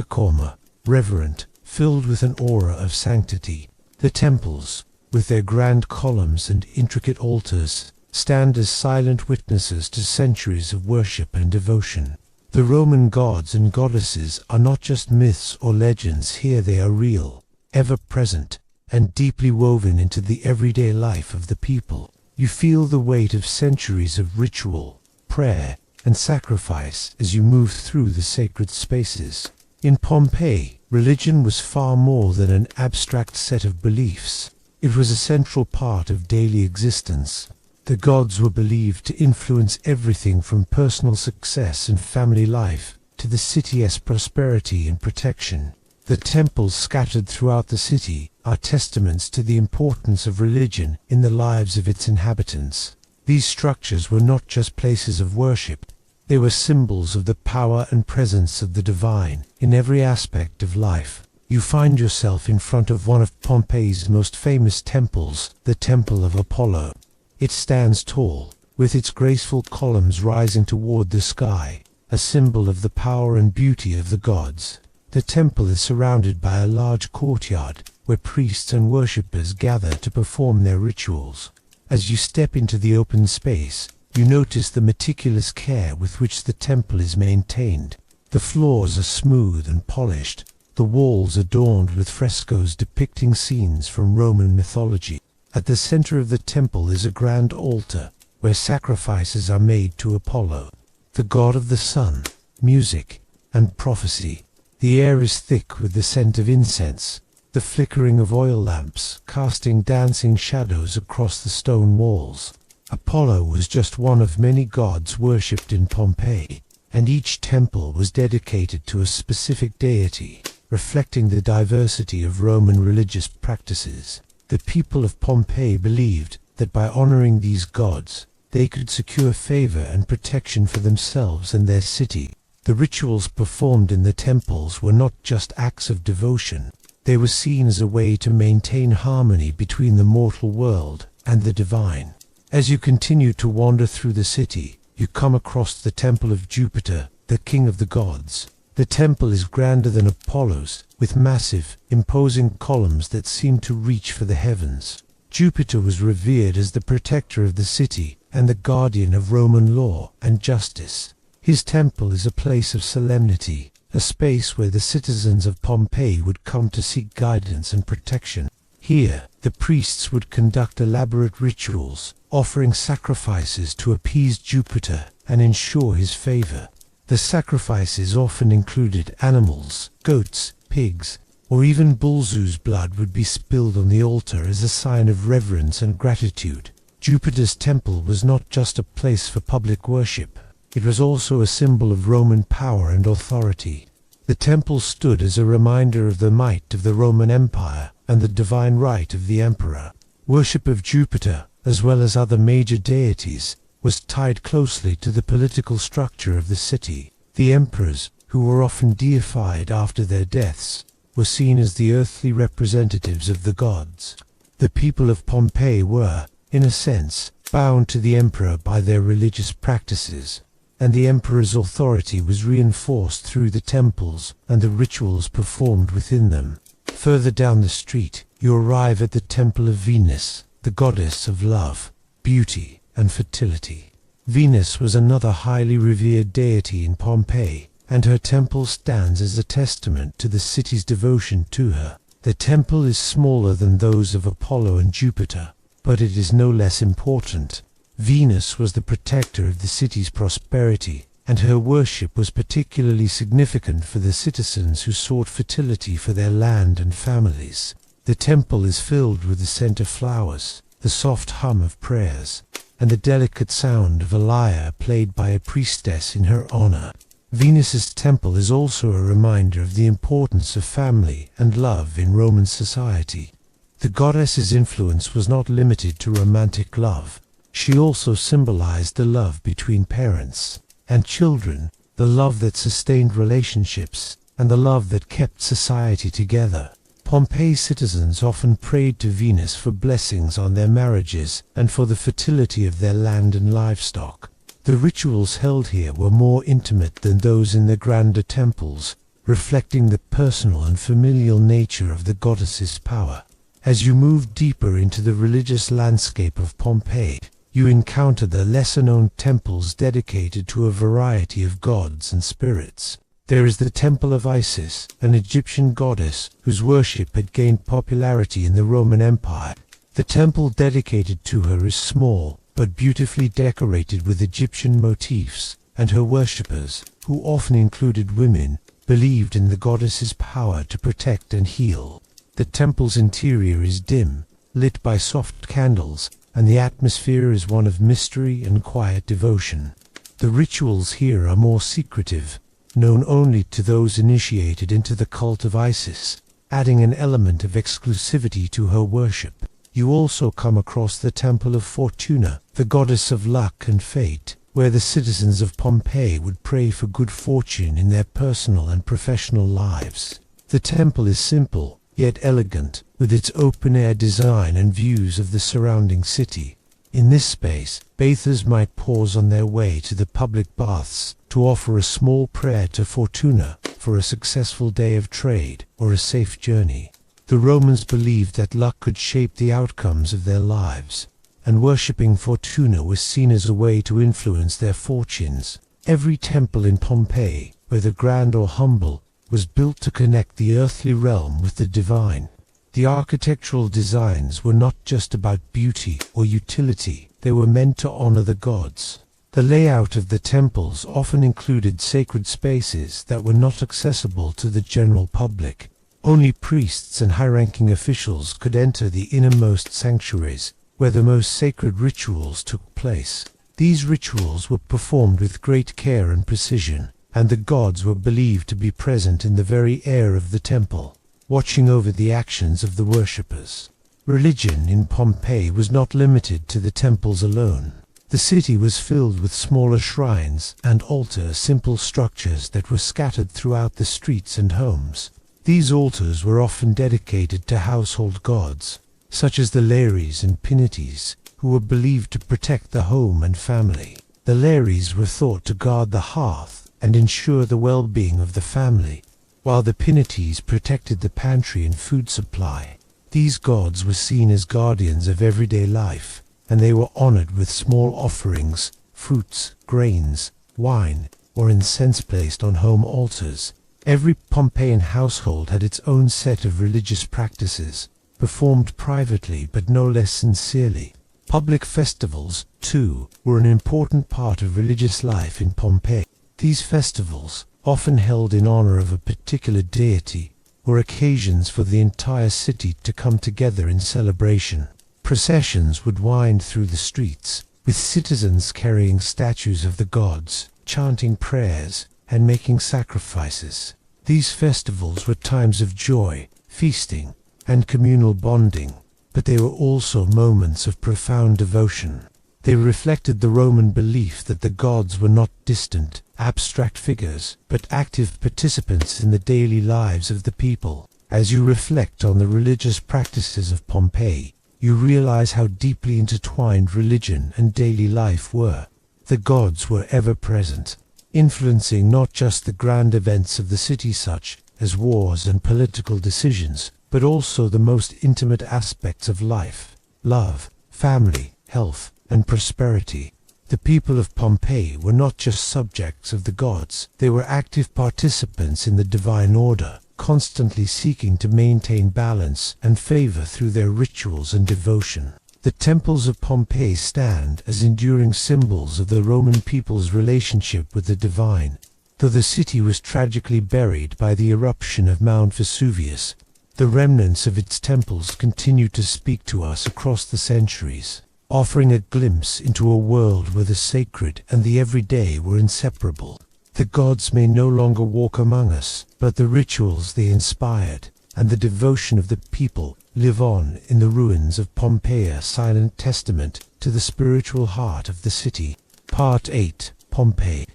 calmer, reverent, filled with an aura of sanctity. The temples, with their grand columns and intricate altars, stand as silent witnesses to centuries of worship and devotion. The Roman gods and goddesses are not just myths or legends. Here they are real, ever-present, and deeply woven into the everyday life of the people. You feel the weight of centuries of ritual, prayer, and sacrifice as you move through the sacred spaces. In Pompeii, religion was far more than an abstract set of beliefs. It was a central part of daily existence. The gods were believed to influence everything from personal success and family life to the city's prosperity and protection. The temples scattered throughout the city are testaments to the importance of religion in the lives of its inhabitants. These structures were not just places of worship, they were symbols of the power and presence of the divine in every aspect of life. You find yourself in front of one of Pompeii's most famous temples, the Temple of Apollo. It stands tall, with its graceful columns rising toward the sky, a symbol of the power and beauty of the gods. The temple is surrounded by a large courtyard, where priests and worshippers gather to perform their rituals. As you step into the open space, you notice the meticulous care with which the temple is maintained. The floors are smooth and polished, the walls adorned with frescoes depicting scenes from Roman mythology. At the center of the temple is a grand altar, where sacrifices are made to Apollo, the god of the sun, music, and prophecy. The air is thick with the scent of incense, the flickering of oil lamps casting dancing shadows across the stone walls. Apollo was just one of many gods worshipped in Pompeii, and each temple was dedicated to a specific deity, reflecting the diversity of Roman religious practices. The people of Pompeii believed that by honoring these gods, they could secure favor and protection for themselves and their city. The rituals performed in the temples were not just acts of devotion. They were seen as a way to maintain harmony between the mortal world and the divine. As you continue to wander through the city, you come across the temple of Jupiter, the king of the gods. The temple is grander than Apollo's, with massive, imposing columns that seem to reach for the heavens. Jupiter was revered as the protector of the city and the guardian of Roman law and justice. His temple is a place of solemnity, a space where the citizens of Pompeii would come to seek guidance and protection. Here, the priests would conduct elaborate rituals, offering sacrifices to appease Jupiter and ensure his favor. The sacrifices often included animals, goats, pigs, or even bulls whose blood would be spilled on the altar as a sign of reverence and gratitude. Jupiter's temple was not just a place for public worship. It was also a symbol of Roman power and authority. The temple stood as a reminder of the might of the Roman Empire and the divine right of the emperor. Worship of Jupiter, as well as other major deities, was tied closely to the political structure of the city. The emperors, who were often deified after their deaths, were seen as the earthly representatives of the gods. The people of Pompeii were, in a sense, bound to the emperor by their religious practices, and the emperor's authority was reinforced through the temples and the rituals performed within them. Further down the street, you arrive at the Temple of Venus, the goddess of love, beauty, and fertility. Venus was another highly revered deity in Pompeii, and her temple stands as a testament to the city's devotion to her. The temple is smaller than those of Apollo and Jupiter, but it is no less important. Venus was the protector of the city's prosperity, and her worship was particularly significant for the citizens who sought fertility for their land and families. The temple is filled with the scent of flowers, the soft hum of prayers, and the delicate sound of a lyre played by a priestess in her honor. Venus's temple is also a reminder of the importance of family and love in Roman society. The goddess's influence was not limited to romantic love. She also symbolized the love between parents and children, the love that sustained relationships, and the love that kept society together. Pompeii citizens often prayed to Venus for blessings on their marriages and for the fertility of their land and livestock. The rituals held here were more intimate than those in the grander temples, reflecting the personal and familial nature of the goddess's power. As you move deeper into the religious landscape of Pompeii, you encounter the lesser-known temples dedicated to a variety of gods and spirits. There is the Temple of Isis, an Egyptian goddess whose worship had gained popularity in the Roman Empire. The temple dedicated to her is small, but beautifully decorated with Egyptian motifs, and her worshippers, who often included women, believed in the goddess's power to protect and heal. The temple's interior is dim, lit by soft candles, and the atmosphere is one of mystery and quiet devotion. The rituals here are more secretive, known only to those initiated into the cult of Isis, adding an element of exclusivity to her worship. You also come across the Temple of Fortuna, the goddess of luck and fate, where the citizens of Pompeii would pray for good fortune in their personal and professional lives. The temple is simple, yet elegant, with its open-air design and views of the surrounding city. In this space, bathers might pause on their way to the public baths to offer a small prayer to Fortuna for a successful day of trade or a safe journey. The Romans believed that luck could shape the outcomes of their lives, and worshipping Fortuna was seen as a way to influence their fortunes. Every temple in Pompeii, whether grand or humble, was built to connect the earthly realm with the divine. The architectural designs were not just about beauty or utility, they were meant to honor the gods. The layout of the temples often included sacred spaces that were not accessible to the general public. Only priests and high-ranking officials could enter the innermost sanctuaries, where the most sacred rituals took place. These rituals were performed with great care and precision, and the gods were believed to be present in the very air of the temple, watching over the actions of the worshippers. Religion in Pompeii was not limited to the temples alone. The city was filled with smaller shrines and altars, simple structures that were scattered throughout the streets and homes. These altars were often dedicated to household gods, such as the Lares and Pinites, who were believed to protect the home and family. The Lares were thought to guard the hearth and ensure the well-being of the family, while the Pinites protected the pantry and food supply. These gods were seen as guardians of everyday life, and they were honored with small offerings, fruits, grains, wine, or incense placed on home altars. Every Pompeian household had its own set of religious practices, performed privately but no less sincerely. Public festivals, too, were an important part of religious life in Pompeii. These festivals, often held in honor of a particular deity, were occasions for the entire city to come together in celebration. Processions would wind through the streets, with citizens carrying statues of the gods, chanting prayers, and making sacrifices. These festivals were times of joy, feasting, and communal bonding, but they were also moments of profound devotion. They reflected the Roman belief that the gods were not distant, abstract figures, but active participants in the daily lives of the people. As you reflect on the religious practices of Pompeii, you realize how deeply intertwined religion and daily life were. The gods were ever present, influencing not just the grand events of the city such as wars and political decisions, but also the most intimate aspects of life: love, family, health, and prosperity. The people of Pompeii were not just subjects of the gods, they were active participants in the divine order, constantly seeking to maintain balance and favor through their rituals and devotion. The temples of Pompeii stand as enduring symbols of the Roman people's relationship with the divine. Though the city was tragically buried by the eruption of Mount Vesuvius, the remnants of its temples continue to speak to us across the centuries, offering a glimpse into a world where the sacred and the everyday were inseparable. The gods may no longer walk among us, but the rituals they inspired and the devotion of the people live on in the ruins of Pompeii, a silent testament to the spiritual heart of the city. Part 8. Pompeii.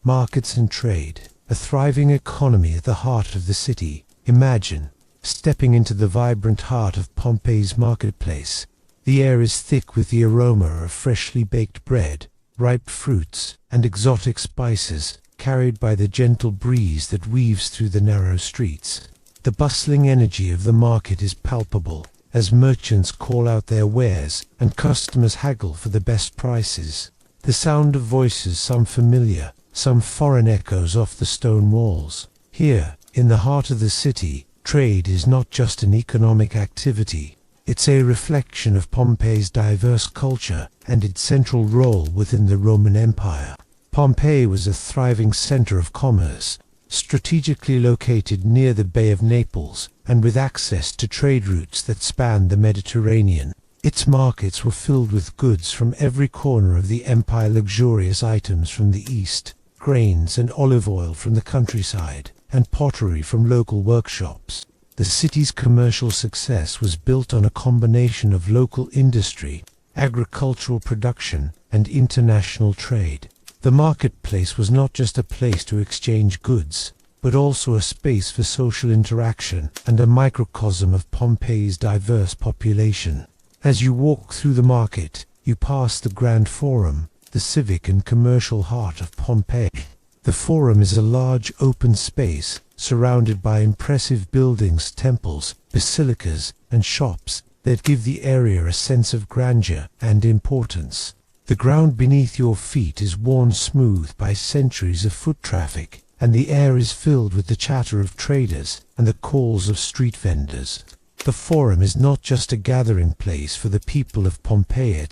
Markets and trade. A thriving economy at the heart of the city. Imagine stepping into the vibrant heart of Pompeii's marketplace. The air is thick with the aroma of freshly baked bread, ripe fruits, and exotic spices, carried by the gentle breeze that weaves through the narrow streets. The bustling energy of the market is palpable, as merchants call out their wares and customers haggle for the best prices. The sound of voices, some familiar, some foreign, echoes off the stone walls. Here, in the heart of the city, trade is not just an economic activity. It's a reflection of Pompeii's diverse culture and its central role within the Roman Empire. Pompeii was a thriving center of commerce, strategically located near the Bay of Naples and with access to trade routes that spanned the Mediterranean. Its markets were filled with goods from every corner of the empire, luxurious items from the east, grains and olive oil from the countryside, and pottery from local workshops. The city's commercial success was built on a combination of local industry, agricultural production, and international trade. The marketplace was not just a place to exchange goods, but also a space for social interaction and a microcosm of Pompeii's diverse population. As you walk through the market, you pass the Grand Forum, the civic and commercial heart of Pompeii. The Forum is a large open space surrounded by impressive buildings, temples, basilicas, and shops that give the area a sense of grandeur and importance. The ground beneath your feet is worn smooth by centuries of foot traffic, and the air is filled with the chatter of traders and the calls of street vendors. The Forum is not just a gathering place for the people of Pompeii,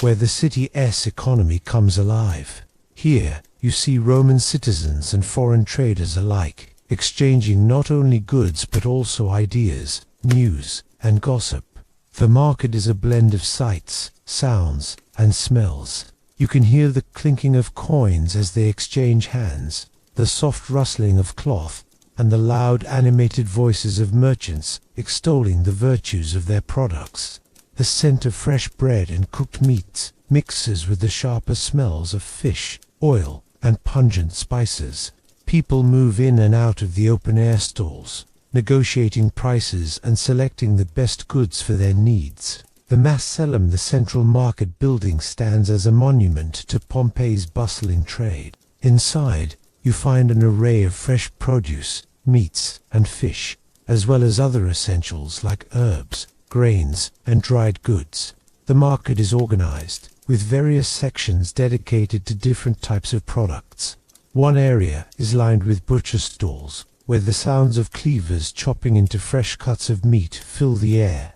where the city's economy comes alive. Here, you see Roman citizens and foreign traders alike, exchanging not only goods but also ideas, news, and gossip. The market is a blend of sights, sounds, and smells. You can hear the clinking of coins as they exchange hands, the soft rustling of cloth, and the loud animated voices of merchants extolling the virtues of their products. The scent of fresh bread and cooked meats mixes with the sharper smells of fish, oil, and pungent spices. People move in and out of the open-air stalls, negotiating prices and selecting the best goods for their needs. The Macellum, the central market building, stands as a monument to Pompeii's bustling trade. Inside, you find an array of fresh produce, meats, and fish, as well as other essentials like herbs, grains, and dried goods. The market is organized, with various sections dedicated to different types of products. One area is lined with butcher stalls, where the sounds of cleavers chopping into fresh cuts of meat fill the air.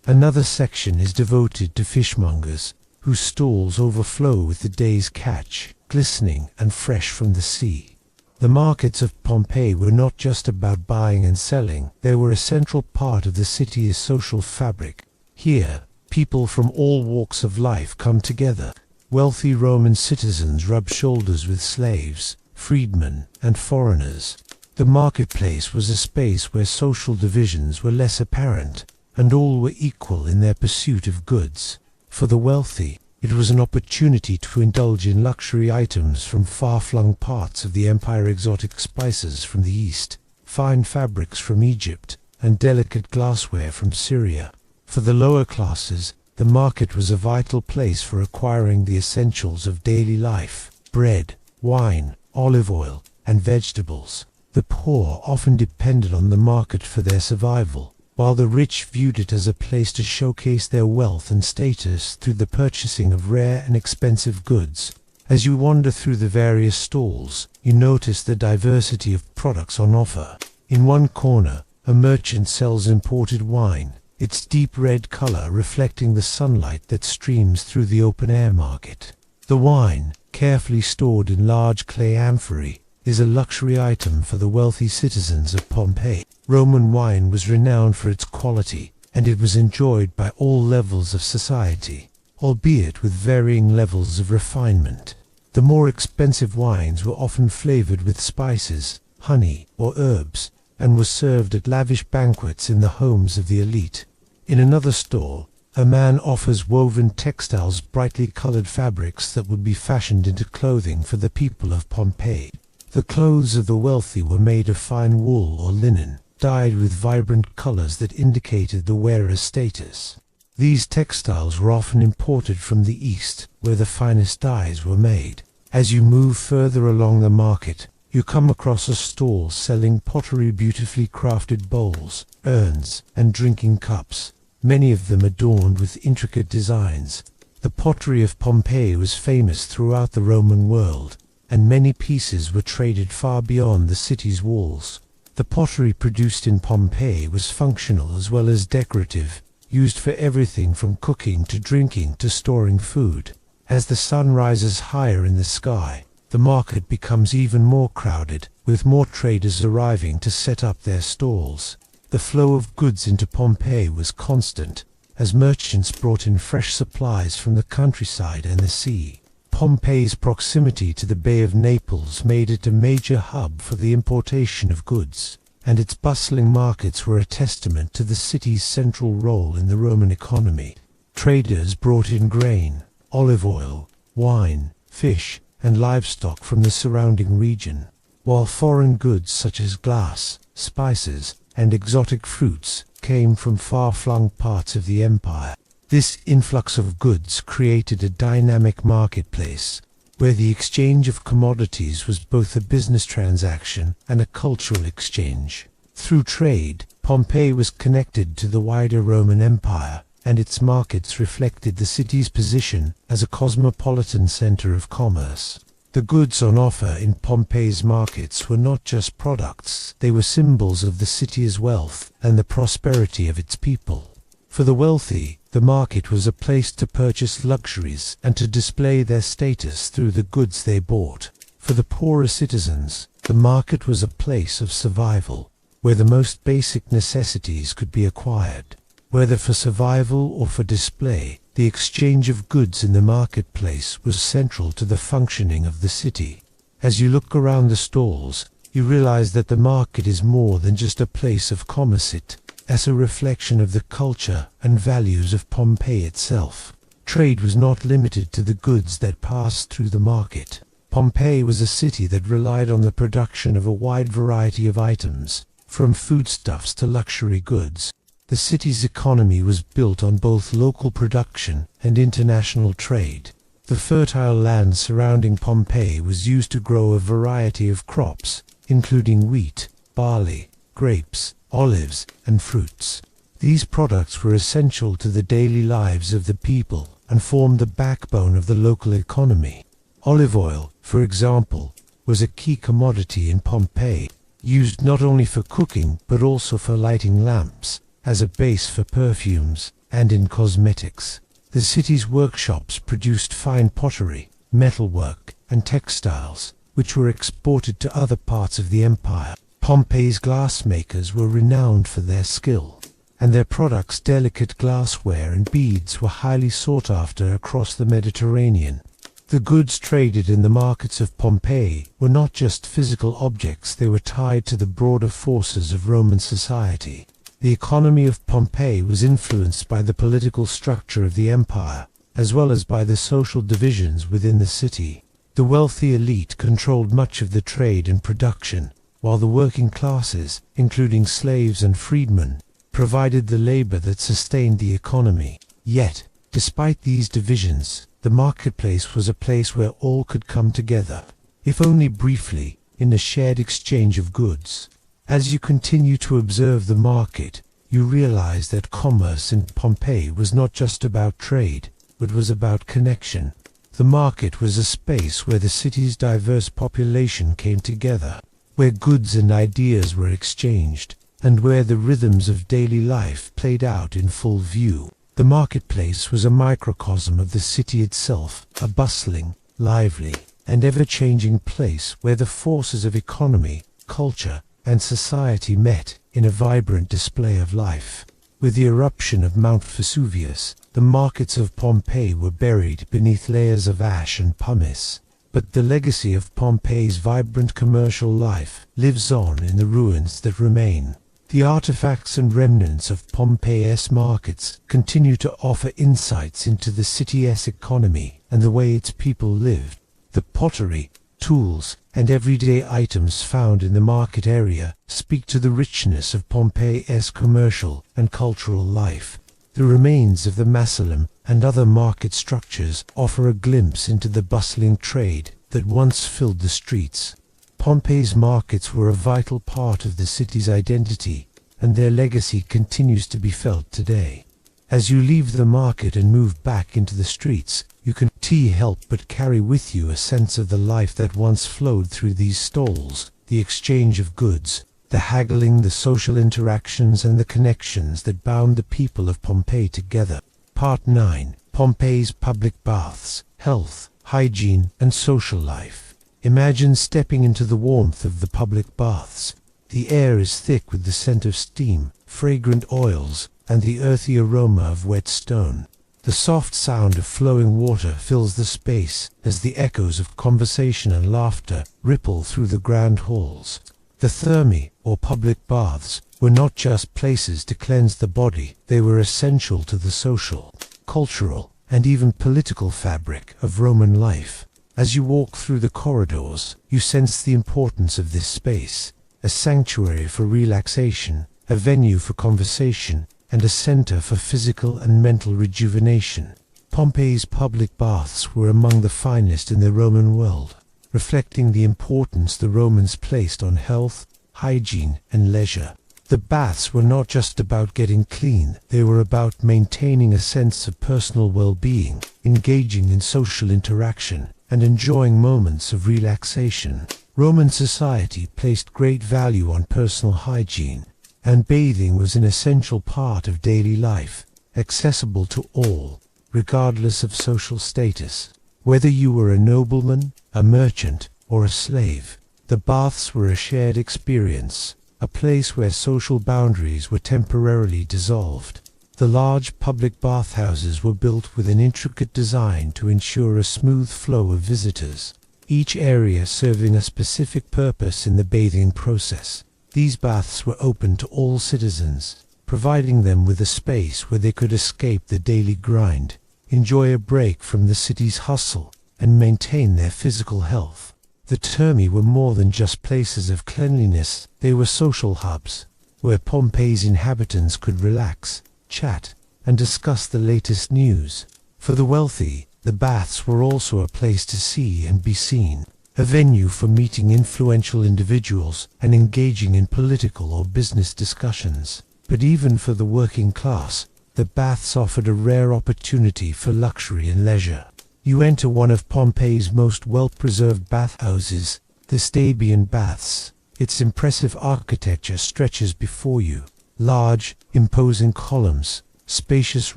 Another section is devoted to fishmongers, whose stalls overflow with the day's catch, glistening and fresh from the sea. The markets of Pompeii were not just about buying and selling, they were a central part of the city's social fabric. Here, people from all walks of life come together. Wealthy Roman citizens rub shoulders with slaves, freedmen, and foreigners. The marketplace was a space where social divisions were less apparent, and all were equal in their pursuit of goods. For the wealthy, it was an opportunity to indulge in luxury items from far-flung parts of the empire, exotic spices from the East, fine fabrics from Egypt, and delicate glassware from Syria. For the lower classes, the market was a vital place for acquiring the essentials of daily life: bread, wine, olive oil, and vegetables. The poor often depended on the market for their survival, while the rich viewed it as a place to showcase their wealth and status through the purchasing of rare and expensive goods. As you wander through the various stalls, you notice the diversity of products on offer. In one corner, a merchant sells imported wine, its deep red color reflecting the sunlight that streams through the open-air market. The wine, carefully stored in large clay amphorae, is a luxury item for the wealthy citizens of Pompeii. Roman wine was renowned for its quality, and it was enjoyed by all levels of society, albeit with varying levels of refinement. The more expensive wines were often flavored with spices, honey, or herbs, and were served at lavish banquets in the homes of the elite. In another stall, a man offers woven textiles, brightly colored fabrics that would be fashioned into clothing for the people of Pompeii. The clothes of the wealthy were made of fine wool or linen, dyed with vibrant colors that indicated the wearer's status. These textiles were often imported from the East, where the finest dyes were made. As you move further along the market, you come across a stall selling pottery, beautifully crafted bowls, urns, and drinking cups, many of them adorned with intricate designs. The pottery of Pompeii was famous throughout the Roman world, and many pieces were traded far beyond the city's walls. The pottery produced in Pompeii was functional as well as decorative, used for everything from cooking to drinking to storing food. As the sun rises higher in the sky, the market becomes even more crowded, with more traders arriving to set up their stalls. The flow of goods into Pompeii was constant, as merchants brought in fresh supplies from the countryside and the sea. Pompeii's proximity to the Bay of Naples made it a major hub for the importation of goods, and its bustling markets were a testament to the city's central role in the Roman economy. Traders brought in grain, olive oil, wine, fish, and livestock from the surrounding region, while foreign goods such as glass, spices, and exotic fruits came from far-flung parts of the empire. This influx of goods created a dynamic marketplace, where the exchange of commodities was both a business transaction and a cultural exchange. Through trade, Pompeii was connected to the wider Roman Empire, and its markets reflected the city's position as a cosmopolitan center of commerce. The goods on offer in Pompeii's markets were not just products, they were symbols of the city's wealth and the prosperity of its people. For the wealthy, the market was a place to purchase luxuries and to display their status through the goods they bought. For the poorer citizens, the market was a place of survival, where the most basic necessities could be acquired. Whether for survival or for display, the exchange of goods in the marketplace was central to the functioning of the city. As you look around the stalls, you realize that the market is more than just a place of commerce. It as a reflection of the culture and values of Pompeii itself. Trade was not limited to the goods that passed through the market. Pompeii was a city that relied on the production of a wide variety of items, from foodstuffs to luxury goods. The city's economy was built on both local production and international trade. The fertile land surrounding Pompeii was used to grow a variety of crops, including wheat, barley, grapes, olives, and fruits. These products were essential to the daily lives of the people and formed the backbone of the local economy. Olive oil, for example, was a key commodity in Pompeii, used not only for cooking but also for lighting lamps, as a base for perfumes, and in cosmetics. The city's workshops produced fine pottery, metalwork, and textiles, which were exported to other parts of the empire. Pompeii's glassmakers were renowned for their skill, and their products, delicate glassware and beads, were highly sought after across the Mediterranean. The goods traded in the markets of Pompeii were not just physical objects, they were tied to the broader forces of Roman society. The economy of Pompeii was influenced by the political structure of the empire, as well as by the social divisions within the city. The wealthy elite controlled much of the trade and production, while the working classes, including slaves and freedmen, provided the labor that sustained the economy. Yet, despite these divisions, the marketplace was a place where all could come together, if only briefly, in a shared exchange of goods. As you continue to observe the market, you realize that commerce in Pompeii was not just about trade, but was about connection. The market was a space where the city's diverse population came together, where goods and ideas were exchanged, and where the rhythms of daily life played out in full view. The marketplace was a microcosm of the city itself, a bustling, lively, and ever-changing place where the forces of economy, culture, and society met in a vibrant display of life. With the eruption of Mount Vesuvius, the markets of Pompeii were buried beneath layers of ash and pumice. But the legacy of Pompeii's vibrant commercial life lives on in the ruins that remain. The artifacts and remnants of Pompeii's markets continue to offer insights into the city's economy and the way its people lived. The pottery, tools, and everyday items found in the market area speak to the richness of Pompeii's commercial and cultural life. The remains of the Masalem and other market structures offer a glimpse into the bustling trade that once filled the streets. Pompeii's markets were a vital part of the city's identity, and their legacy continues to be felt today. As you leave the market and move back into the streets, you can't help but carry with you a sense of the life that once flowed through these stalls, the exchange of goods, the haggling, the social interactions, and the connections that bound the people of Pompeii together. Part 9. Pompeii's public baths, health, hygiene, and social life. Imagine stepping into the warmth of the public baths. The air is thick with the scent of steam, fragrant oils, and the earthy aroma of wet stone. The soft sound of flowing water fills the space as the echoes of conversation and laughter ripple through the grand halls. The thermae, or public baths, were not just places to cleanse the body, they were essential to the social, cultural, and even political fabric of Roman life. As you walk through the corridors, you sense the importance of this space, a sanctuary for relaxation, a venue for conversation, and a center for physical and mental rejuvenation. Pompeii's public baths were among the finest in the Roman world, reflecting the importance the Romans placed on health, hygiene, and leisure. The baths were not just about getting clean, they were about maintaining a sense of personal well-being, engaging in social interaction, and enjoying moments of relaxation. Roman society placed great value on personal hygiene, and bathing was an essential part of daily life, accessible to all, regardless of social status. Whether you were a nobleman, a merchant, or a slave, the baths were a shared experience, a place where social boundaries were temporarily dissolved. The large public bathhouses were built with an intricate design to ensure a smooth flow of visitors, each area serving a specific purpose in the bathing process. These baths were open to all citizens, providing them with a space where they could escape the daily grind, enjoy a break from the city's hustle, and maintain their physical health. The termi were more than just places of cleanliness, they were social hubs, where Pompeii's inhabitants could relax, chat, and discuss the latest news. For the wealthy, the baths were also a place to see and be seen, a venue for meeting influential individuals and engaging in political or business discussions. But even for the working class, the baths offered a rare opportunity for luxury and leisure. You enter one of Pompeii's most well-preserved bathhouses, the Stabian Baths. Its impressive architecture stretches before you. Large, imposing columns, spacious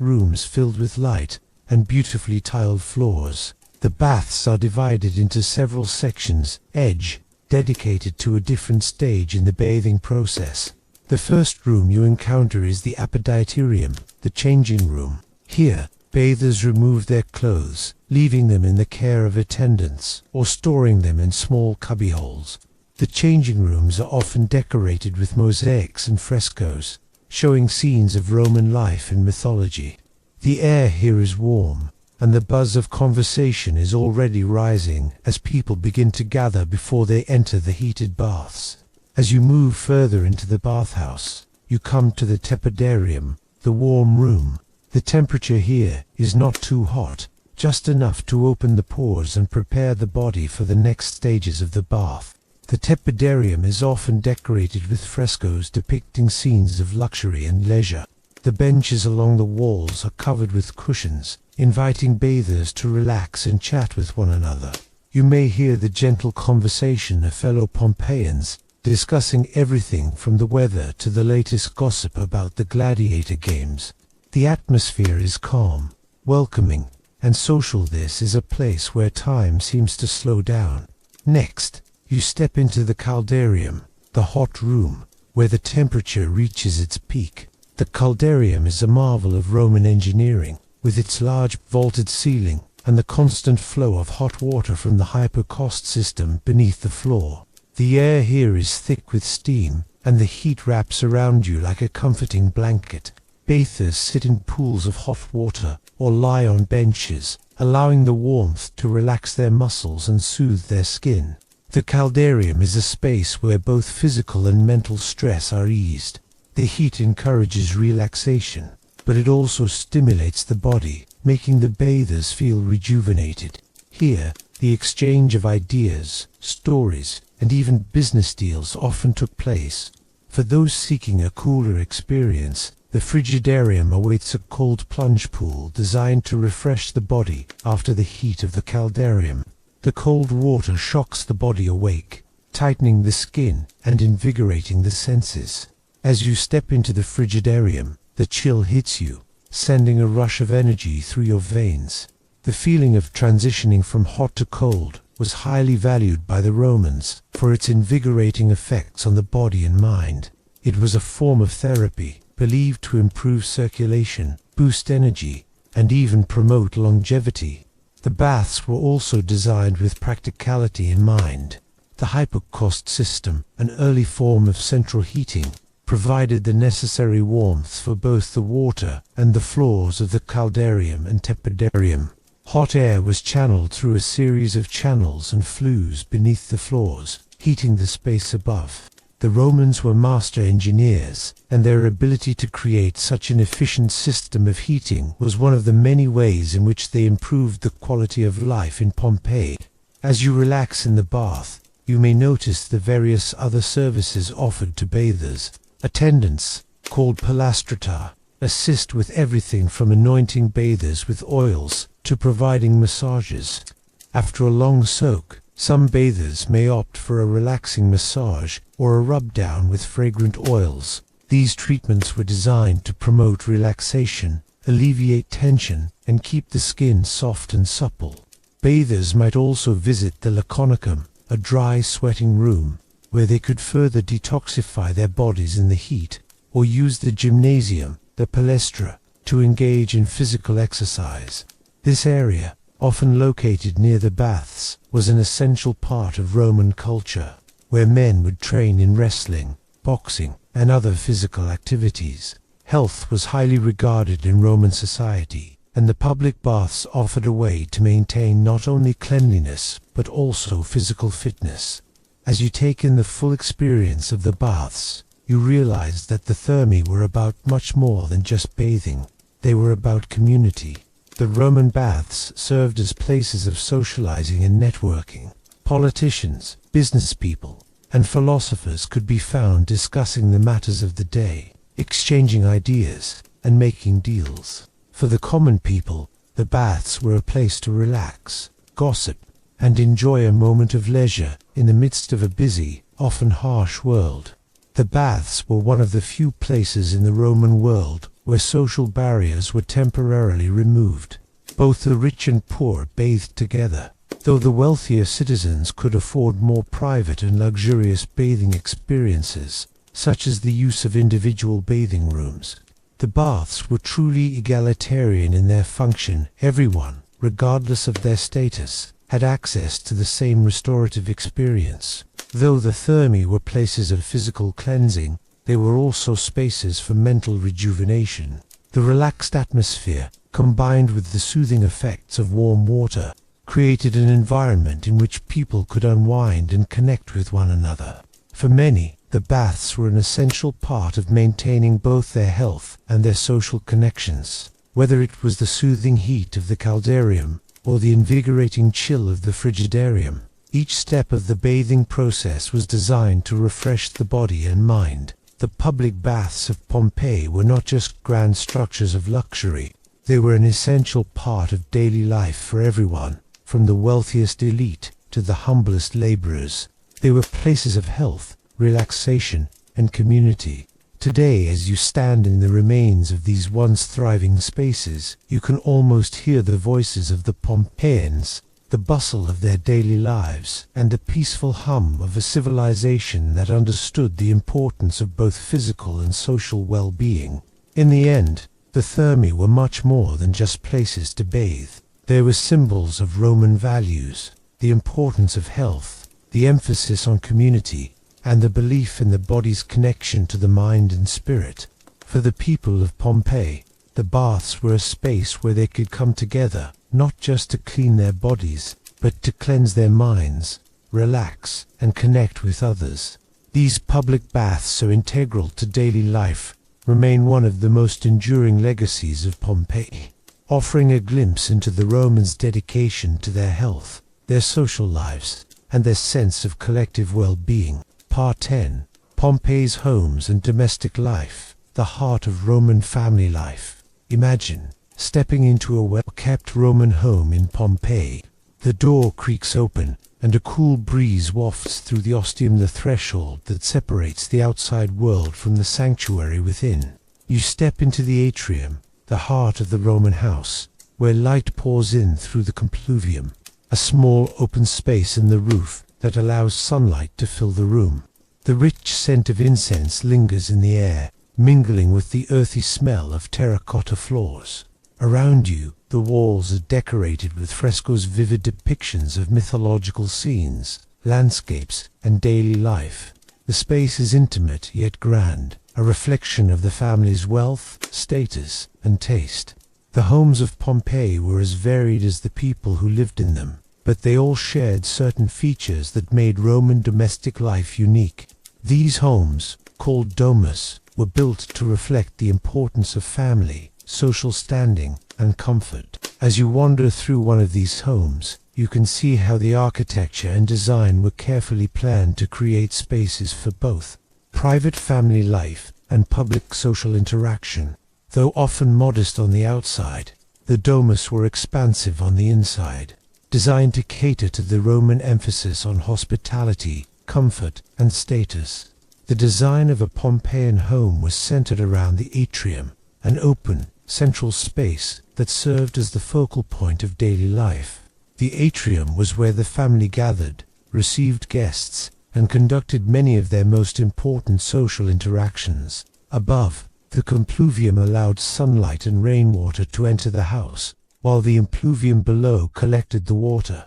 rooms filled with light, and beautifully tiled floors. The baths are divided into several sections, each dedicated to a different stage in the bathing process. The first room you encounter is the appetitorium, the changing room. Here, bathers remove their clothes, leaving them in the care of attendants, or storing them in small cubbyholes. The changing rooms are often decorated with mosaics and frescoes, showing scenes of Roman life and mythology. The air here is warm, and the buzz of conversation is already rising as people begin to gather before they enter the heated baths. As you move further into the bathhouse, you come to the tepidarium, the warm room. The temperature here is not too hot, just enough to open the pores and prepare the body for the next stages of the bath. The tepidarium is often decorated with frescoes depicting scenes of luxury and leisure. The benches along the walls are covered with cushions, inviting bathers to relax and chat with one another. You may hear the gentle conversation of fellow Pompeians, discussing everything from the weather to the latest gossip about the gladiator games. The atmosphere is calm, welcoming, and social. This is a place where time seems to slow down. Next, you step into the caldarium, the hot room, where the temperature reaches its peak. The caldarium is a marvel of Roman engineering, with its large vaulted ceiling and the constant flow of hot water from the hypocaust system beneath the floor. The air here is thick with steam, and the heat wraps around you like a comforting blanket. Bathers sit in pools of hot water or lie on benches, allowing the warmth to relax their muscles and soothe their skin. The caldarium is a space where both physical and mental stress are eased. The heat encourages relaxation, but it also stimulates the body, making the bathers feel rejuvenated. Here, the exchange of ideas, stories, and even business deals often took place. For those seeking a cooler experience, the frigidarium awaits a cold plunge pool designed to refresh the body after the heat of the caldarium. The cold water shocks the body awake, tightening the skin and invigorating the senses. As you step into the frigidarium, the chill hits you, sending a rush of energy through your veins. The feeling of transitioning from hot to cold was highly valued by the Romans for its invigorating effects on the body and mind. It was a form of therapy, believed to improve circulation, boost energy, and even promote longevity. The baths were also designed with practicality in mind. The hypocaust system, an early form of central heating, provided the necessary warmth for both the water and the floors of the caldarium and tepidarium. Hot air was channeled through a series of channels and flues beneath the floors, heating the space above. The Romans were master engineers, and their ability to create such an efficient system of heating was one of the many ways in which they improved the quality of life in Pompeii. As you relax in the bath, you may notice the various other services offered to bathers. Attendants, called pilastrata, assist with everything from anointing bathers with oils to providing massages. After a long soak, some bathers may opt for a relaxing massage or a rub-down with fragrant oils. These treatments were designed to promote relaxation, alleviate tension, and keep the skin soft and supple. Bathers might also visit the laconicum, a dry sweating room, where they could further detoxify their bodies in the heat, or use the gymnasium, the palestra, to engage in physical exercise. This area, often located near the baths, was an essential part of Roman culture, where men would train in wrestling, boxing, and other physical activities. Health was highly regarded in Roman society, and the public baths offered a way to maintain not only cleanliness, but also physical fitness. As you take in the full experience of the baths, you realize that the thermae were about much more than just bathing. They were about community. The Roman baths served as places of socializing and networking. Politicians, business people, and philosophers could be found discussing the matters of the day, exchanging ideas, and making deals. For the common people, the baths were a place to relax, gossip, and enjoy a moment of leisure in the midst of a busy, often harsh world. The baths were one of the few places in the Roman world where social barriers were temporarily removed. Both the rich and poor bathed together, though the wealthier citizens could afford more private and luxurious bathing experiences, such as the use of individual bathing rooms. The baths were truly egalitarian in their function. Everyone, regardless of their status, had access to the same restorative experience. Though the thermae were places of physical cleansing, they were also spaces for mental rejuvenation. The relaxed atmosphere, combined with the soothing effects of warm water, created an environment in which people could unwind and connect with one another. For many, the baths were an essential part of maintaining both their health and their social connections. Whether it was the soothing heat of the caldarium or the invigorating chill of the frigidarium, each step of the bathing process was designed to refresh the body and mind. The public baths of Pompeii were not just grand structures of luxury. They were an essential part of daily life for everyone, from the wealthiest elite to the humblest laborers. They were places of health, relaxation, and community. Today, as you stand in the remains of these once thriving spaces, you can almost hear the voices of the Pompeians, the bustle of their daily lives, and the peaceful hum of a civilization that understood the importance of both physical and social well-being. In the end, the thermae were much more than just places to bathe. They were symbols of Roman values, the importance of health, the emphasis on community, and the belief in the body's connection to the mind and spirit. For the people of Pompeii, the baths were a space where they could come together, not just to clean their bodies, but to cleanse their minds, relax, and connect with others. These public baths, so integral to daily life, remain one of the most enduring legacies of Pompeii, offering a glimpse into the Romans' dedication to their health, their social lives, and their sense of collective well-being. Part 10. Pompeii's homes and domestic life, the heart of Roman family life. Imagine stepping into a well-kept Roman home in Pompeii. The door creaks open, and a cool breeze wafts through the ostium, the threshold that separates the outside world from the sanctuary within. You step into the atrium, the heart of the Roman house, where light pours in through the compluvium, a small open space in the roof that allows sunlight to fill the room. The rich scent of incense lingers in the air, mingling with the earthy smell of terracotta floors. Around you, the walls are decorated with frescoes, vivid depictions of mythological scenes, landscapes, and daily life. The space is intimate yet grand, a reflection of the family's wealth, status, and taste. The homes of Pompeii were as varied as the people who lived in them, but they all shared certain features that made Roman domestic life unique. These homes, called domus, were built to reflect the importance of family, social standing, and comfort. As you wander through one of these homes, you can see how the architecture and design were carefully planned to create spaces for both private family life and public social interaction. Though often modest on the outside, the domus were expansive on the inside, designed to cater to the Roman emphasis on hospitality, comfort, and status. The design of a Pompeian home was centered around the atrium, an open, central space that served as the focal point of daily life. The atrium was where the family gathered, received guests, and conducted many of their most important social interactions. Above, the compluvium allowed sunlight and rainwater to enter the house, while the impluvium below collected the water.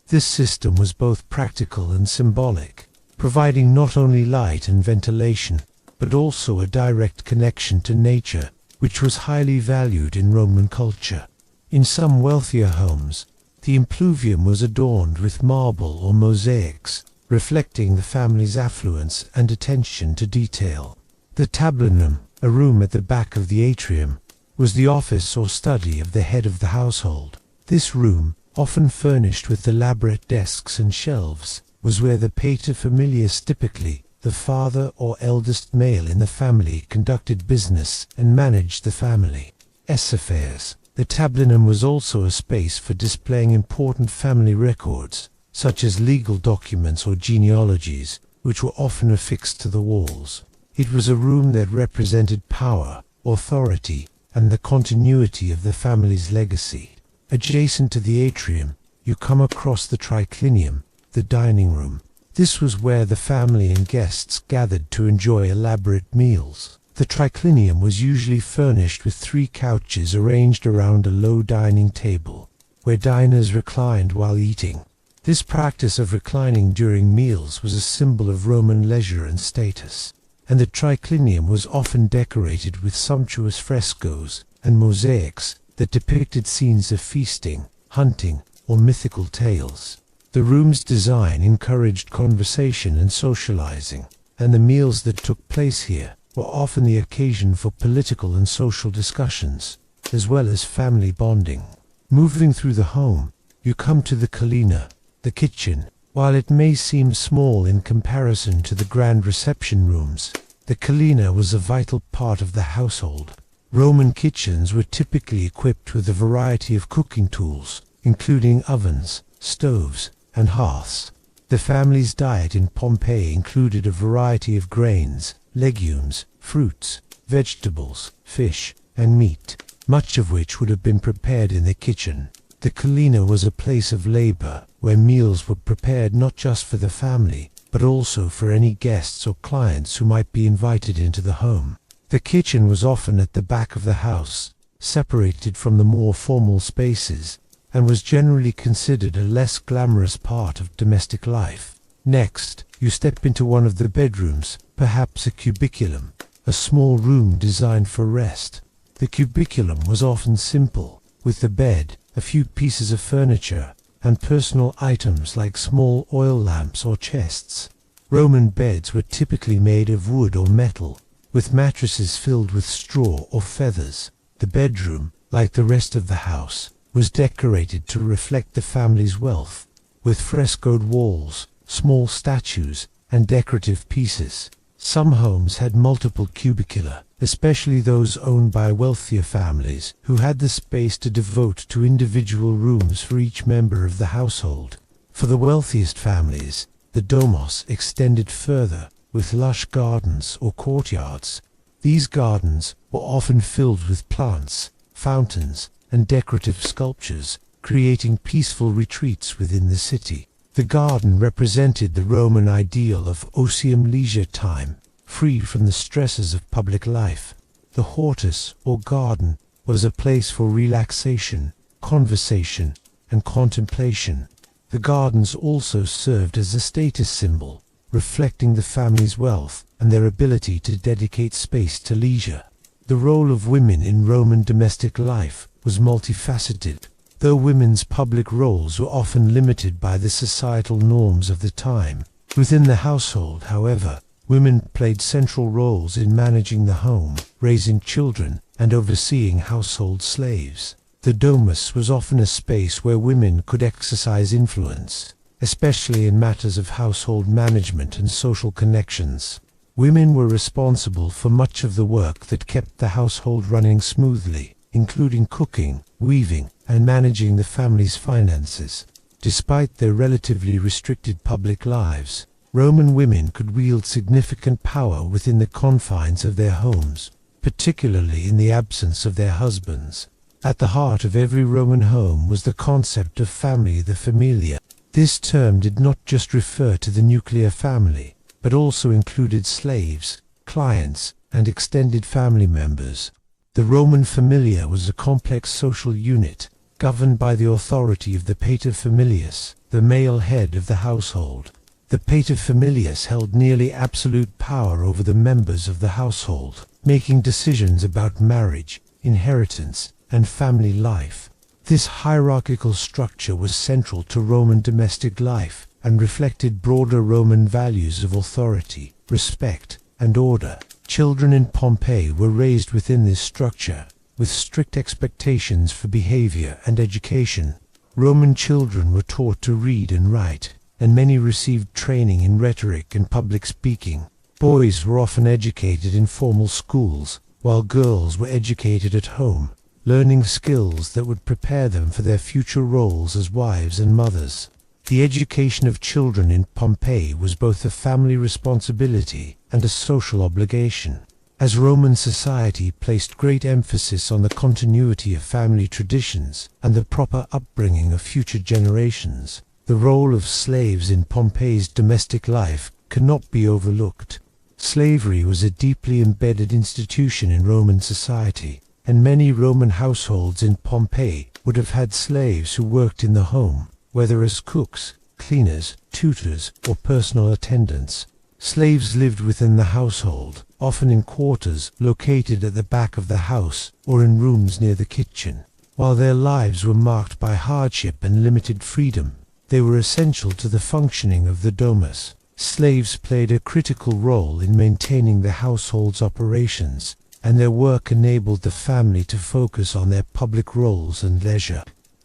This system was both practical and symbolic, providing not only light and ventilation, but also a direct connection to nature, which was highly valued in Roman culture. In some wealthier homes, the impluvium was adorned with marble or mosaics, reflecting the family's affluence and attention to detail. The tablinum, a room at the back of the atrium, was the office or study of the head of the household. This room, often furnished with elaborate desks and shelves, was where the paterfamilias, typically the father or eldest male in the family, conducted business and managed the family affairs. The tablinum was also a space for displaying important family records, such as legal documents or genealogies, which were often affixed to the walls. It was a room that represented power, authority, and the continuity of the family's legacy. Adjacent to the atrium, you come across the triclinium, the dining room. This was where the family and guests gathered to enjoy elaborate meals. The triclinium was usually furnished with 3 couches arranged around a low dining table, where diners reclined while eating. This practice of reclining during meals was a symbol of Roman leisure and status, and the triclinium was often decorated with sumptuous frescoes and mosaics that depicted scenes of feasting, hunting, or mythical tales. The room's design encouraged conversation and socializing, and the meals that took place here were often the occasion for political and social discussions, as well as family bonding. Moving through the home, you come to the cucina, the kitchen. While it may seem small in comparison to the grand reception rooms, the cucina was a vital part of the household. Roman kitchens were typically equipped with a variety of cooking tools, including ovens, stoves, and hearths. The family's diet in Pompeii included a variety of grains, legumes, fruits, vegetables, fish, and meat, much of which would have been prepared in the kitchen. The cucina was a place of labor, where meals were prepared not just for the family, but also for any guests or clients who might be invited into the home. The kitchen was often at the back of the house, separated from the more formal spaces, and was generally considered a less glamorous part of domestic life. Next, you step into one of the bedrooms, perhaps a cubiculum, a small room designed for rest. The cubiculum was often simple, with the bed, a few pieces of furniture, and personal items like small oil lamps or chests. Roman beds were typically made of wood or metal, with mattresses filled with straw or feathers. The bedroom, like the rest of the house, was decorated to reflect the family's wealth, with frescoed walls, small statues, and decorative pieces. Some homes had multiple cubicula, especially those owned by wealthier families who had the space to devote to individual rooms for each member of the household. For the wealthiest families, the domos extended further, with lush gardens or courtyards. These gardens were often filled with plants, fountains, and decorative sculptures, creating peaceful retreats within the city. The garden represented the Roman ideal of otium, leisure time, free from the stresses of public life. The hortus, or garden, was a place for relaxation, conversation, and contemplation. The gardens also served as a status symbol, reflecting the family's wealth and their ability to dedicate space to leisure. The role of women in Roman domestic life was multifaceted. Though women's public roles were often limited by the societal norms of the time, within the household, however, Women played central roles in managing the home, raising children, and overseeing household slaves. The domus was often a space where women could exercise influence, especially in matters of household management and social connections. Women were responsible for much of the work that kept the household running smoothly, including cooking, weaving, and managing the family's finances. Despite their relatively restricted public lives, Roman women could wield significant power within the confines of their homes, particularly in the absence of their husbands. At the heart of every Roman home was the concept of family, the familia. This term did not just refer to the nuclear family, but also included slaves, clients, and extended family members. The Roman familia was a complex social unit, governed by the authority of the paterfamilias, the male head of the household. The paterfamilias held nearly absolute power over the members of the household, making decisions about marriage, inheritance, and family life. This hierarchical structure was central to Roman domestic life and reflected broader Roman values of authority, respect, and order. Children in Pompeii were raised within this structure, with strict expectations for behavior and education. Roman children were taught to read and write, and many received training in rhetoric and public speaking. Boys were often educated in formal schools, while girls were educated at home, learning skills that would prepare them for their future roles as wives and mothers. The education of children in Pompeii was both a family responsibility and a social obligation. As Roman society placed great emphasis on the continuity of family traditions and the proper upbringing of future generations, the role of slaves in Pompeii's domestic life cannot be overlooked. Slavery was a deeply embedded institution in Roman society, and many Roman households in Pompeii would have had slaves who worked in the home, whether as cooks, cleaners, tutors, or personal attendants. Slaves lived within the household, often in quarters located at the back of the house or in rooms near the kitchen. While their lives were marked by hardship and limited freedom, they were essential to the functioning of the domus. Slaves played a critical role in maintaining the household's operations, and their work enabled the family to focus on their public roles and leisure.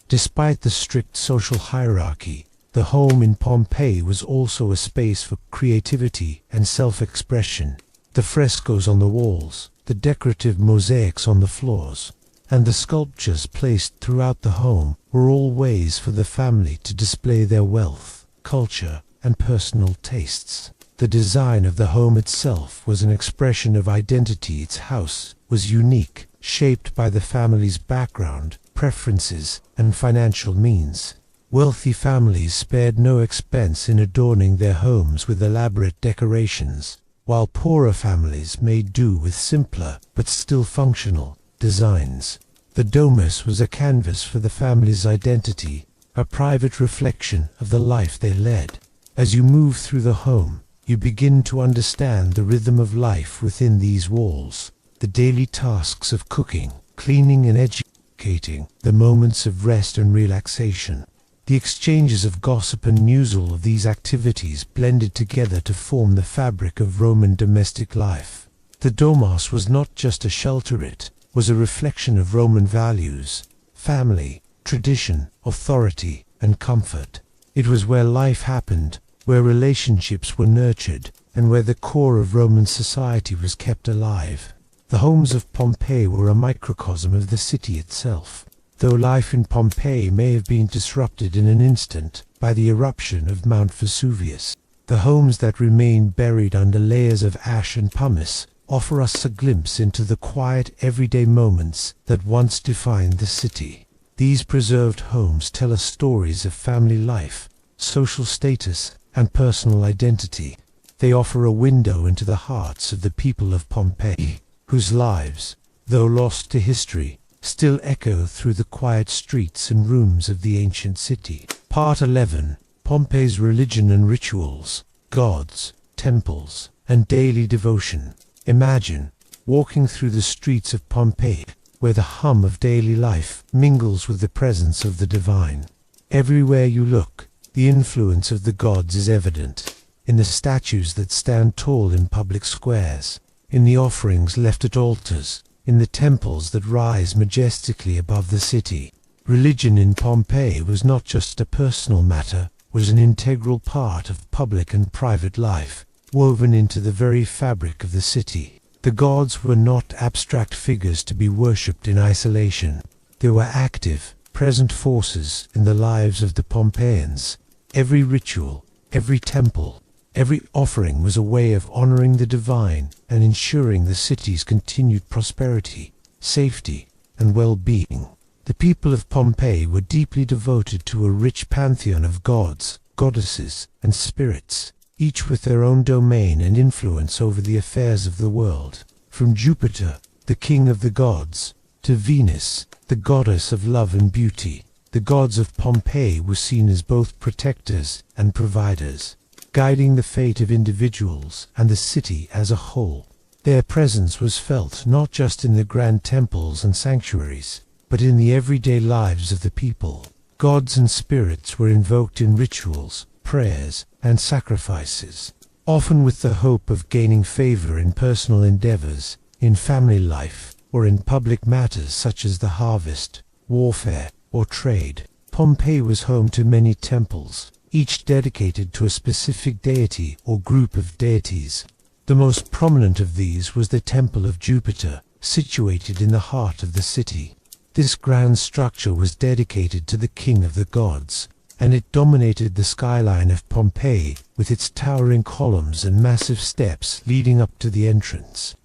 Despite the strict social hierarchy, the home in Pompeii was also a space for creativity and self-expression. The frescoes on the walls, the decorative mosaics on the floors, and the sculptures placed throughout the home were all ways for the family to display their wealth, culture, and personal tastes. The design of the home itself was an expression of identity. Its house was unique, shaped by the family's background, preferences, and financial means. Wealthy families spared no expense in adorning their homes with elaborate decorations, while poorer families made do with simpler, but still functional, designs. The domus was a canvas for the family's identity, a private reflection of the life they led. As you move through the home, you begin to understand the rhythm of life within these walls, the daily tasks of cooking, cleaning, and educating, the moments of rest and relaxation. The exchanges of gossip and musing of these activities blended together to form the fabric of Roman domestic life. The domus was not just a shelter, it was a reflection of Roman values, family, tradition, authority, and comfort. It was where life happened, where relationships were nurtured, and where the core of Roman society was kept alive. The homes of Pompeii were a microcosm of the city itself. Though life in Pompeii may have been disrupted in an instant by the eruption of Mount Vesuvius, the homes that remain buried under layers of ash and pumice offer us a glimpse into the quiet, everyday moments that once defined the city. These preserved homes tell us stories of family life, social status, and personal identity. They offer a window into the hearts of the people of Pompeii, whose lives, though lost to history, still echo through the quiet streets and rooms of the ancient city. Part 11. Pompeii's religion and rituals, gods, temples, and daily devotion. Imagine walking through the streets of Pompeii, where the hum of daily life mingles with the presence of the divine. Everywhere you look, the influence of the gods is evident. in the statues that stand tall in public squares, in the offerings left at altars, in the temples that rise majestically above the city. Religion in Pompeii was not just a personal matter, was an integral part of public and private life, woven into the very fabric of the city. The gods were not abstract figures to be worshipped in isolation. They were active, present forces in the lives of the Pompeians. Every ritual, every temple, every offering was a way of honoring the divine and ensuring the city's continued prosperity, safety, and well-being. The people of Pompeii were deeply devoted to a rich pantheon of gods, goddesses, and spirits, each with their own domain and influence over the affairs of the world. From Jupiter, the king of the gods, to Venus, the goddess of love and beauty, the gods of Pompeii were seen as both protectors and providers, guiding the fate of individuals and the city as a whole. Their presence was felt not just in the grand temples and sanctuaries, but in the everyday lives of the people. Gods and spirits were invoked in rituals, prayers, and sacrifices, often with the hope of gaining favor in personal endeavors, in family life, or in public matters such as the harvest, warfare, or trade. Pompeii was home to many temples, each dedicated to a specific deity or group of deities. The most prominent of these was the Temple of Jupiter, situated in the heart of the city. This grand structure was dedicated to the king of the gods, and it dominated the skyline of Pompeii with its towering columns and massive steps leading up to the entrance.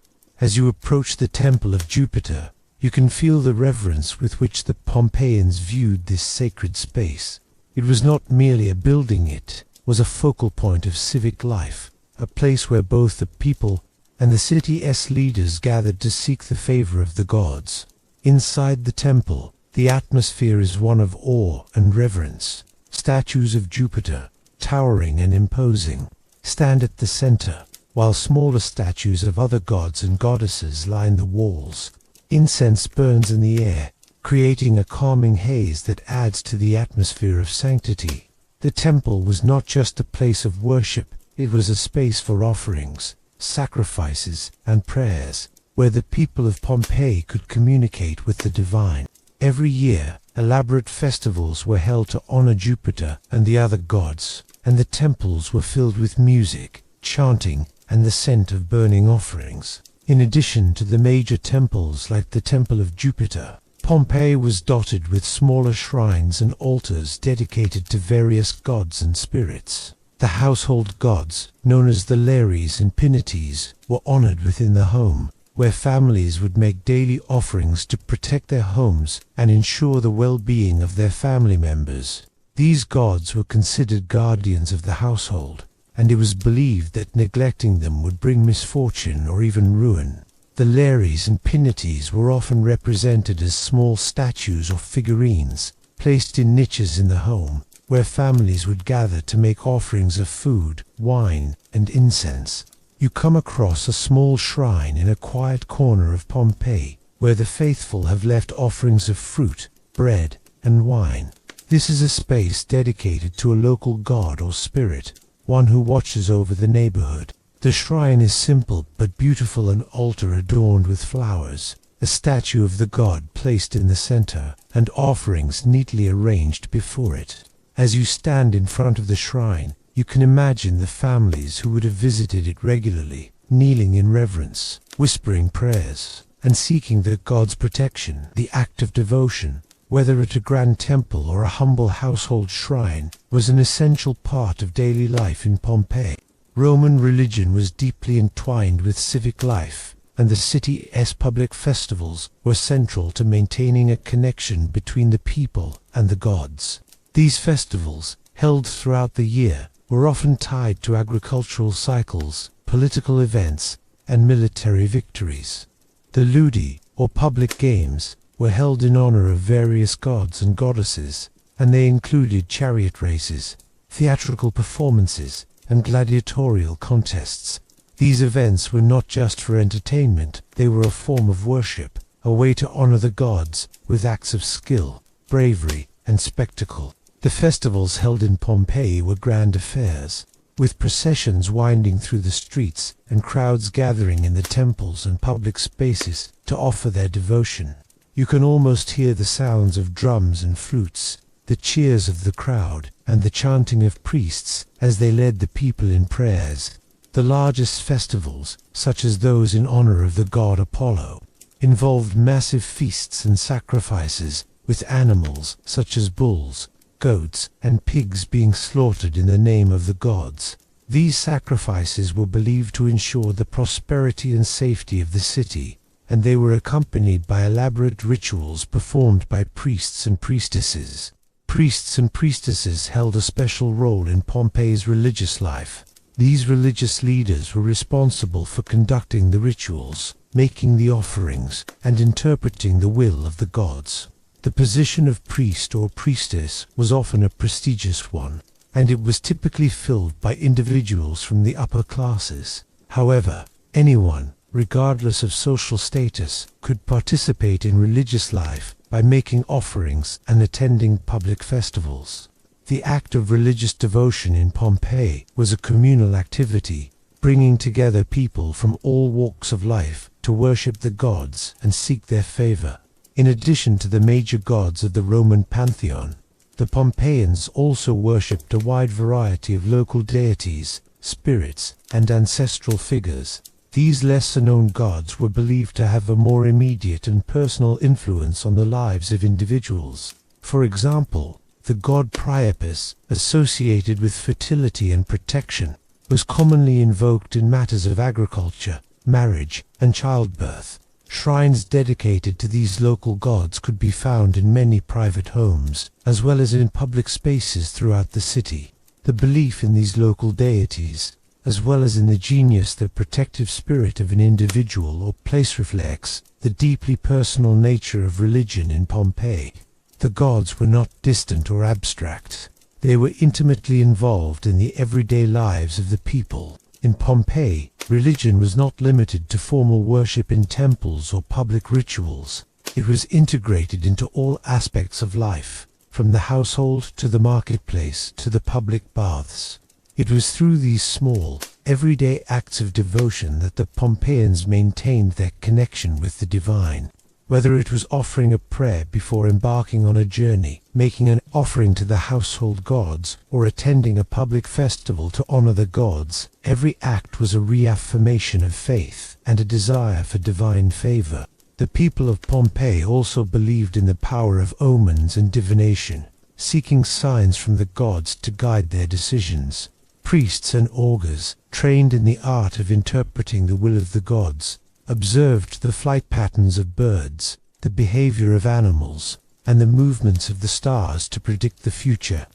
As you approach the Temple of Jupiter, you can feel the reverence with which the Pompeians viewed this sacred space. It was not merely a building, it was a focal point of civic life, a place where both the people and the city's leaders gathered to seek the favor of the gods. Inside the temple, the atmosphere is one of awe and reverence. Statues of Jupiter, towering and imposing, stand at the center, while smaller statues of other gods and goddesses line the walls. Incense burns in the air, creating a calming haze that adds to the atmosphere of sanctity. The temple was not just a place of worship, it was a space for offerings, sacrifices, and prayers, where the people of Pompeii could communicate with the divine. Every year, elaborate festivals were held to honor Jupiter and the other gods, and the temples were filled with music, chanting, and the scent of burning offerings. In addition to the major temples like the Temple of Jupiter, Pompeii was dotted with smaller shrines and altars dedicated to various gods and spirits. The household gods, known as the Lares and Penates, were honored within the home, where families would make daily offerings to protect their homes and ensure the well-being of their family members. These gods were considered guardians of the household, and it was believed that neglecting them would bring misfortune or even ruin. The Lares and Penates were often represented as small statues or figurines, placed in niches in the home, where families would gather to make offerings of food, wine, and incense. You come across a small shrine in a quiet corner of Pompeii, where the faithful have left offerings of fruit, bread, and wine. This is a space dedicated to a local god or spirit, one who watches over the neighborhood. The shrine is simple but beautiful, an altar adorned with flowers, a statue of the god placed in the center, and offerings neatly arranged before it. As you stand in front of the shrine, you can imagine the families who would have visited it regularly, kneeling in reverence, whispering prayers, and seeking the god's protection. The act of devotion, whether at a grand temple or a humble household shrine, was an essential part of daily life in Pompeii. Roman religion was deeply entwined with civic life, and the city's public festivals were central to maintaining a connection between the people and the gods. These festivals, held throughout the year, were often tied to agricultural cycles, political events, and military victories. The Ludi, or public games, were held in honor of various gods and goddesses, and they included chariot races, theatrical performances, and gladiatorial contests. These events were not just for entertainment, they were a form of worship, a way to honor the gods with acts of skill, bravery, and spectacle. The festivals held in Pompeii were grand affairs. with processions winding through the streets and crowds gathering in the temples and public spaces to offer their devotion. You can almost hear the sounds of drums and flutes, the cheers of the crowd, and the chanting of priests as they led the people in prayers. The largest festivals, such as those in honor of the god Apollo, involved massive feasts and sacrifices, with animals such as bulls, goats, and pigs being slaughtered in the name of the gods. These sacrifices were believed to ensure the prosperity and safety of the city, and they were accompanied by elaborate rituals performed by priests and priestesses. Priests and priestesses held a special role in Pompeii's religious life. These religious leaders were responsible for conducting the rituals, making the offerings, and interpreting the will of the gods. The position of priest or priestess was often a prestigious one, and it was typically filled by individuals from the upper classes. However, anyone, regardless of social status, could participate in religious life by making offerings and attending public festivals. The act of religious devotion in Pompeii was a communal activity, bringing together people from all walks of life to worship the gods and seek their favor. In addition to the major gods of the Roman pantheon, the Pompeians also worshipped a wide variety of local deities, spirits, and ancestral figures. These lesser-known gods were believed to have a more immediate and personal influence on the lives of individuals. For example, the god Priapus, associated with fertility and protection, was commonly invoked in matters of agriculture, marriage, and childbirth. Shrines dedicated to these local gods could be found in many private homes, as well as in public spaces throughout the city. The belief in these local deities, as well as in the genius, the protective spirit of an individual or place, reflects the deeply personal nature of religion in Pompeii. The gods were not distant or abstract. They were intimately involved in the everyday lives of the people. In Pompeii, religion was not limited to formal worship in temples or public rituals. It was integrated into all aspects of life, from the household to the marketplace to the public baths. It was through these small, everyday acts of devotion that the Pompeians maintained their connection with the divine. Whether it was offering a prayer before embarking on a journey, making an offering to the household gods, or attending a public festival to honor the gods, every act was a reaffirmation of faith and a desire for divine favor. The people of Pompeii also believed in the power of omens and divination, seeking signs from the gods to guide their decisions. Priests and augurs, trained in the art of interpreting the will of the gods, observed the flight patterns of birds, the behavior of animals, and the movements of the stars to predict the future.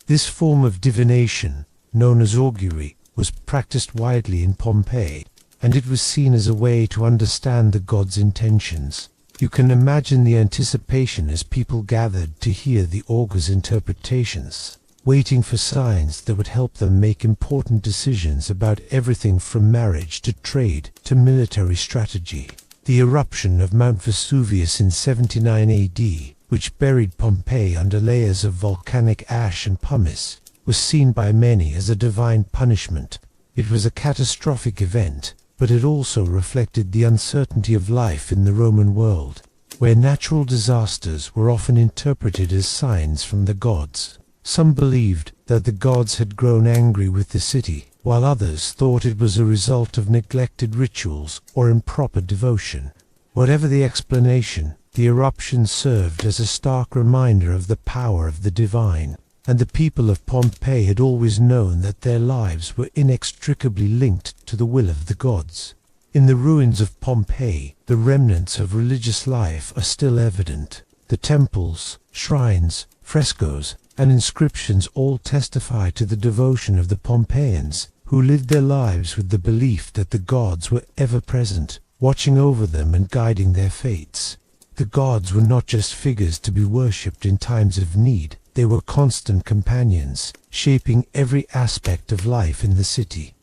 This form of divination, known as augury, was practiced widely in Pompeii, and it was seen as a way to understand the gods' intentions. You can imagine the anticipation as people gathered to hear the augurs' interpretations, waiting for signs that would help them make important decisions about everything from marriage to trade to military strategy. The eruption of Mount Vesuvius in 79 AD, which buried Pompeii under layers of volcanic ash and pumice, was seen by many as a divine punishment. It was a catastrophic event, but it also reflected the uncertainty of life in the Roman world, where natural disasters were often interpreted as signs from the gods. Some believed that the gods had grown angry with the city, while others thought it was a result of neglected rituals or improper devotion. Whatever the explanation, the eruption served as a stark reminder of the power of the divine, and the people of Pompeii had always known that their lives were inextricably linked to the will of the gods. In the ruins of Pompeii, the remnants of religious life are still evident. The temples, shrines, frescoes, and inscriptions all testify to the devotion of the Pompeians, who lived their lives with the belief that the gods were ever present, watching over them and guiding their fates. The gods were not just figures to be worshipped in times of need, they were constant companions, shaping every aspect of life in the city.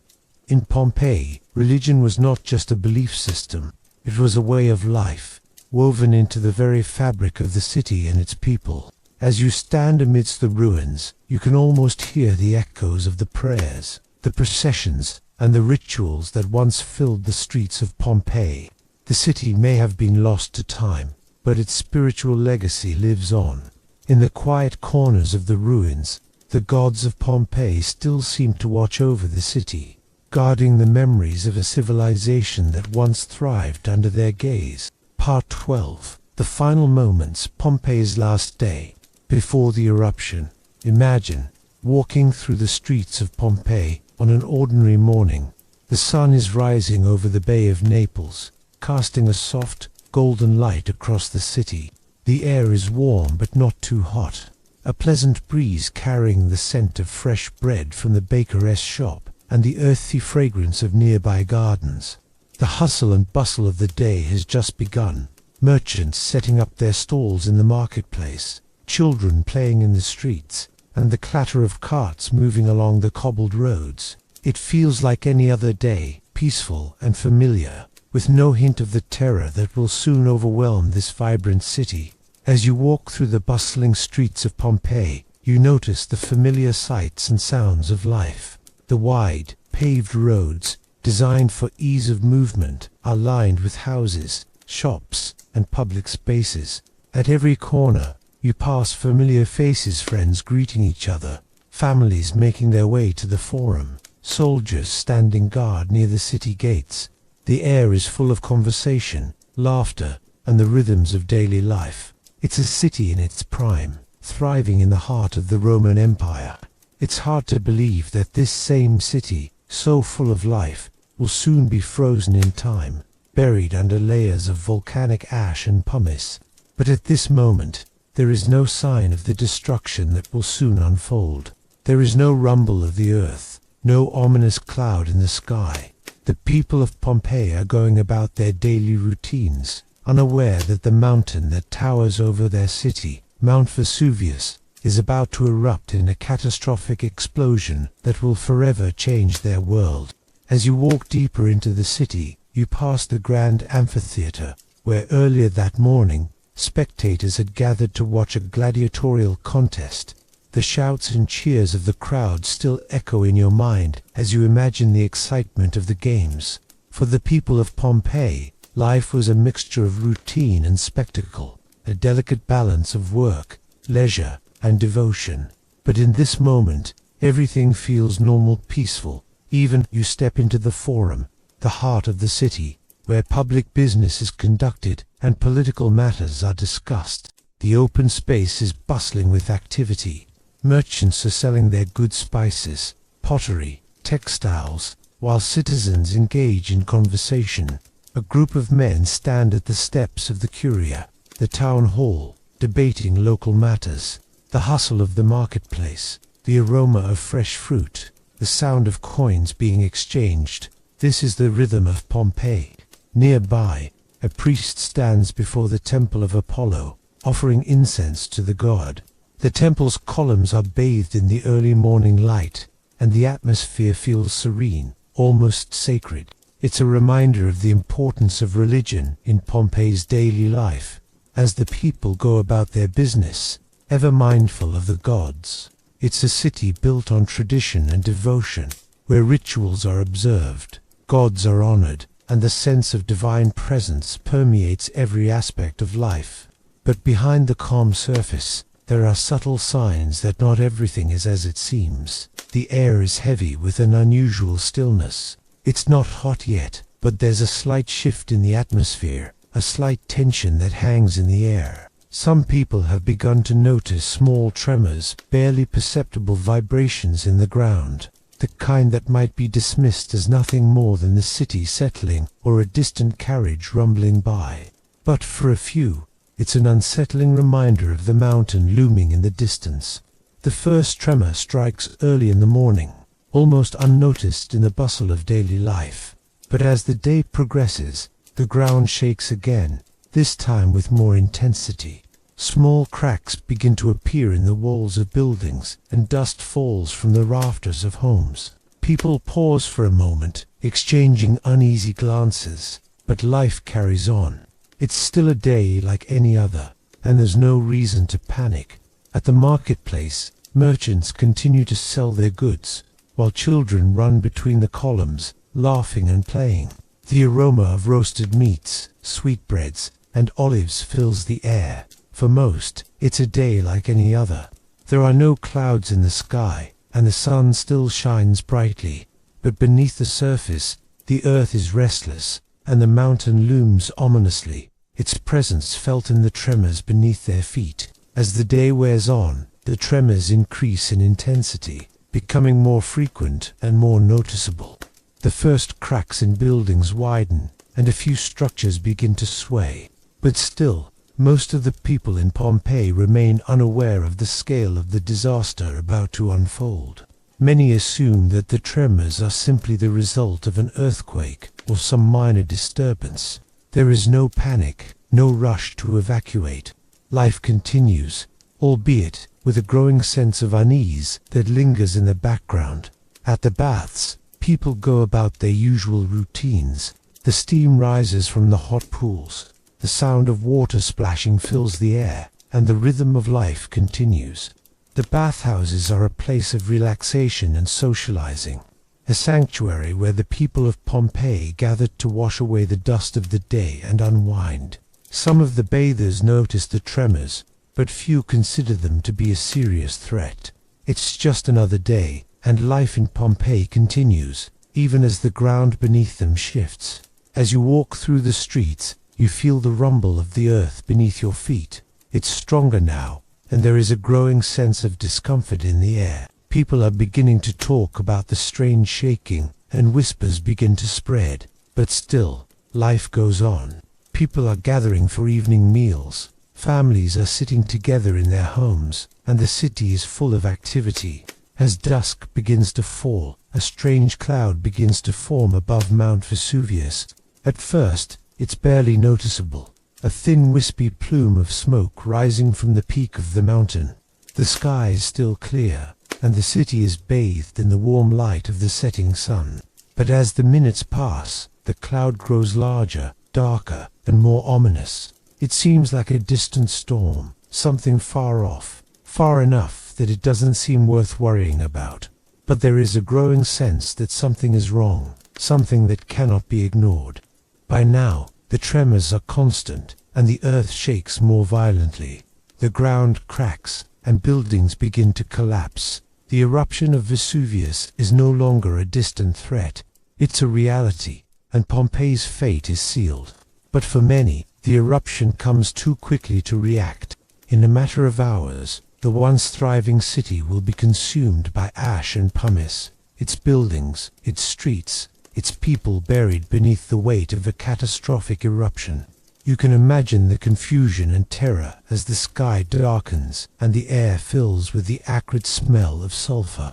In Pompeii, religion was not just a belief system, it was a way of life, woven into the very fabric of the city and its people. As you stand amidst the ruins, you can almost hear the echoes of the prayers, the processions, and the rituals that once filled the streets of Pompeii. The city may have been lost to time, but its spiritual legacy lives on. In the quiet corners of the ruins, the gods of Pompeii still seem to watch over the city, guarding the memories of a civilization that once thrived under their gaze. Part 12. The final moments, Pompeii's last day, before the eruption. Imagine walking through the streets of Pompeii on an ordinary morning. The sun is rising over the Bay of Naples, casting a soft, golden light across the city. The air is warm but not too hot. A pleasant breeze carrying the scent of fresh bread from the baker's shop and the earthy fragrance of nearby gardens. The hustle and bustle of the day has just begun. Merchants setting up their stalls in the marketplace, children playing in the streets, and the clatter of carts moving along the cobbled roads. It feels like any other day, peaceful and familiar, with no hint of the terror that will soon overwhelm this vibrant city. As you walk through the bustling streets of Pompeii, you notice the familiar sights and sounds of life. The wide, paved roads, designed for ease of movement, are lined with houses, shops, and public spaces. At every corner, you pass familiar faces, friends greeting each other, families making their way to the Forum, soldiers standing guard near the city gates. The air is full of conversation, laughter, and the rhythms of daily life. It's a city in its prime, thriving in the heart of the Roman Empire. It's hard to believe that this same city, so full of life, will soon be frozen in time, buried under layers of volcanic ash and pumice. But at this moment, there is no sign of the destruction that will soon unfold. There is no rumble of the earth, no ominous cloud in the sky. The people of Pompeii are going about their daily routines, unaware that the mountain that towers over their city, Mount Vesuvius, is about to erupt in a catastrophic explosion that will forever change their world. As you walk deeper into the city, you pass the grand amphitheater, where earlier that morning, spectators had gathered to watch a gladiatorial contest. The shouts and cheers of the crowd still echo in your mind as you imagine the excitement of the games. For the people of Pompeii, life was a mixture of routine and spectacle, a delicate balance of work, leisure, and devotion. But in this moment, everything feels normal, peaceful. Even you step into the Forum, the heart of the city, where public business is conducted and political matters are discussed. The open space is bustling with activity. Merchants are selling their good spices, pottery, textiles, while citizens engage in conversation. A group of men stand at the steps of the Curia, the town hall, debating local matters. The hustle of the marketplace, the aroma of fresh fruit, the sound of coins being exchanged. This is the rhythm of Pompeii. Nearby, a priest stands before the temple of Apollo, offering incense to the god. The temple's columns are bathed in the early morning light, and the atmosphere feels serene, almost sacred. It's a reminder of the importance of religion in Pompeii's daily life, as the people go about their business, ever mindful of the gods. It's a city built on tradition and devotion, where rituals are observed, gods are honored, and the sense of divine presence permeates every aspect of life. But behind the calm surface, there are subtle signs that not everything is as it seems. The air is heavy with an unusual stillness. It's not hot yet, but there's a slight shift in the atmosphere, a slight tension that hangs in the air. Some people have begun to notice small tremors, barely perceptible vibrations in the ground, the kind that might be dismissed as nothing more than the city settling or a distant carriage rumbling by. But for a few, it's an unsettling reminder of the mountain looming in the distance. The first tremor strikes early in the morning, almost unnoticed in the bustle of daily life. But as the day progresses, the ground shakes again, this time with more intensity. Small cracks begin to appear in the walls of buildings, and dust falls from the rafters of homes. People pause for a moment, exchanging uneasy glances, but life carries on. It's still a day like any other, and there's no reason to panic. At the marketplace, merchants continue to sell their goods, while children run between the columns, laughing and playing. The aroma of roasted meats, sweetbreads, and olives fills the air. For most, it's a day like any other. There are no clouds in the sky, and the sun still shines brightly. But beneath the surface, the earth is restless, and the mountain looms ominously, its presence felt in the tremors beneath their feet. As the day wears on, the tremors increase in intensity, becoming more frequent and more noticeable. The first cracks in buildings widen, and a few structures begin to sway. But still, most of the people in Pompeii remain unaware of the scale of the disaster about to unfold. Many assume that the tremors are simply the result of an earthquake or some minor disturbance. There is no panic, no rush to evacuate. Life continues, albeit with a growing sense of unease that lingers in the background. At the baths, people go about their usual routines. The steam rises from the hot pools. The sound of water splashing fills the air, and the rhythm of life continues. The bathhouses are a place of relaxation and socializing, a sanctuary where the people of Pompeii gathered to wash away the dust of the day and unwind. Some of the bathers notice the tremors, but few consider them to be a serious threat. It's just another day, and life in Pompeii continues, even as the ground beneath them shifts. As you walk through the streets, you feel the rumble of the earth beneath your feet. It's stronger now, and there is a growing sense of discomfort in the air. People are beginning to talk about the strange shaking, and whispers begin to spread. But still, life goes on. People are gathering for evening meals. Families are sitting together in their homes, and the city is full of activity. As dusk begins to fall, a strange cloud begins to form above Mount Vesuvius. At first, it's barely noticeable, a thin wispy plume of smoke rising from the peak of the mountain. The sky is still clear, and the city is bathed in the warm light of the setting sun. But as the minutes pass, the cloud grows larger, darker, and more ominous. It seems like a distant storm, something far off, far enough that it doesn't seem worth worrying about. But there is a growing sense that something is wrong, something that cannot be ignored. By now, the tremors are constant, and the earth shakes more violently. The ground cracks, and buildings begin to collapse. The eruption of Vesuvius is no longer a distant threat. It's a reality, and Pompeii's fate is sealed. But for many, the eruption comes too quickly to react. In a matter of hours, the once thriving city will be consumed by ash and pumice, its buildings, its streets, its people buried beneath the weight of a catastrophic eruption. You can imagine the confusion and terror as the sky darkens and the air fills with the acrid smell of sulfur.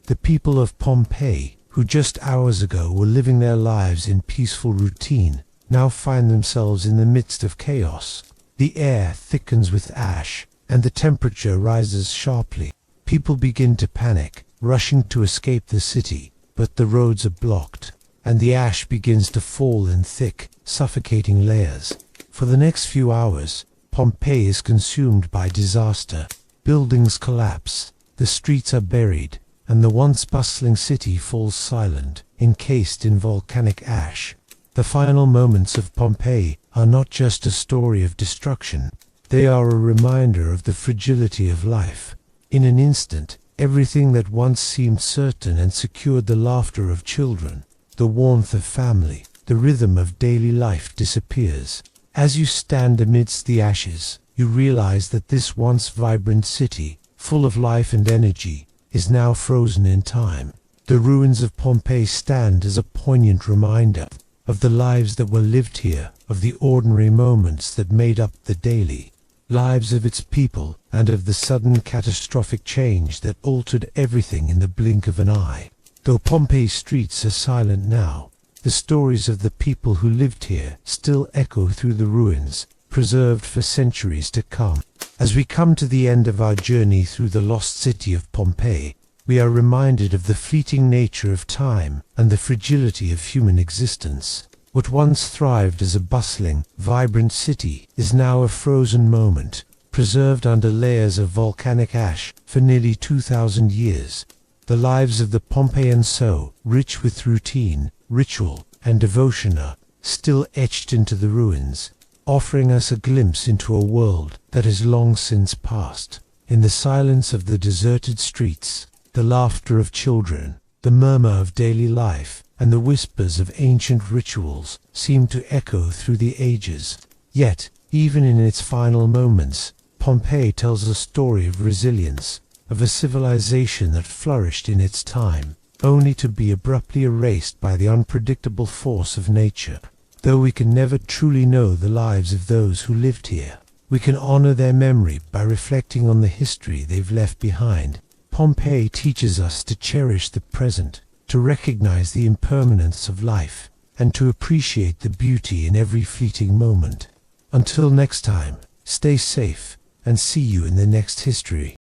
The people of Pompeii, who just hours ago were living their lives in peaceful routine, now find themselves in the midst of chaos. The air thickens with ash, and the temperature rises sharply. People begin to panic, rushing to escape the city, but the roads are blocked, and the ash begins to fall in thick, suffocating layers. For the next few hours, Pompeii is consumed by disaster. Buildings collapse, the streets are buried, and the once bustling city falls silent, encased in volcanic ash. The final moments of Pompeii are not just a story of destruction. They are a reminder of the fragility of life. In an instant, everything that once seemed certain and secured the laughter of children, the warmth of family, the rhythm of daily life disappears. As you stand amidst the ashes, you realize that this once vibrant city, full of life and energy, is now frozen in time. The ruins of Pompeii stand as a poignant reminder of the lives that were lived here, of the ordinary moments that made up the daily lives of its people, and of the sudden catastrophic change that altered everything in the blink of an eye. Though Pompeii's streets are silent now, the stories of the people who lived here still echo through the ruins, preserved for centuries to come. As we come to the end of our journey through the lost city of Pompeii, we are reminded of the fleeting nature of time and the fragility of human existence. What once thrived as a bustling, vibrant city is now a frozen moment, preserved under layers of volcanic ash for nearly 2,000 years. The lives of the Pompeians, so rich with routine, ritual, and devotion, are still etched into the ruins, offering us a glimpse into a world that has long since passed. In the silence of the deserted streets, the laughter of children, the murmur of daily life, and the whispers of ancient rituals seem to echo through the ages. Yet, even in its final moments, Pompeii tells a story of resilience, of a civilization that flourished in its time, only to be abruptly erased by the unpredictable force of nature. Though we can never truly know the lives of those who lived here, we can honor their memory by reflecting on the history they've left behind. Pompeii teaches us to cherish the present, to recognize the impermanence of life, and to appreciate the beauty in every fleeting moment. Until next time, stay safe, and see you in the next history.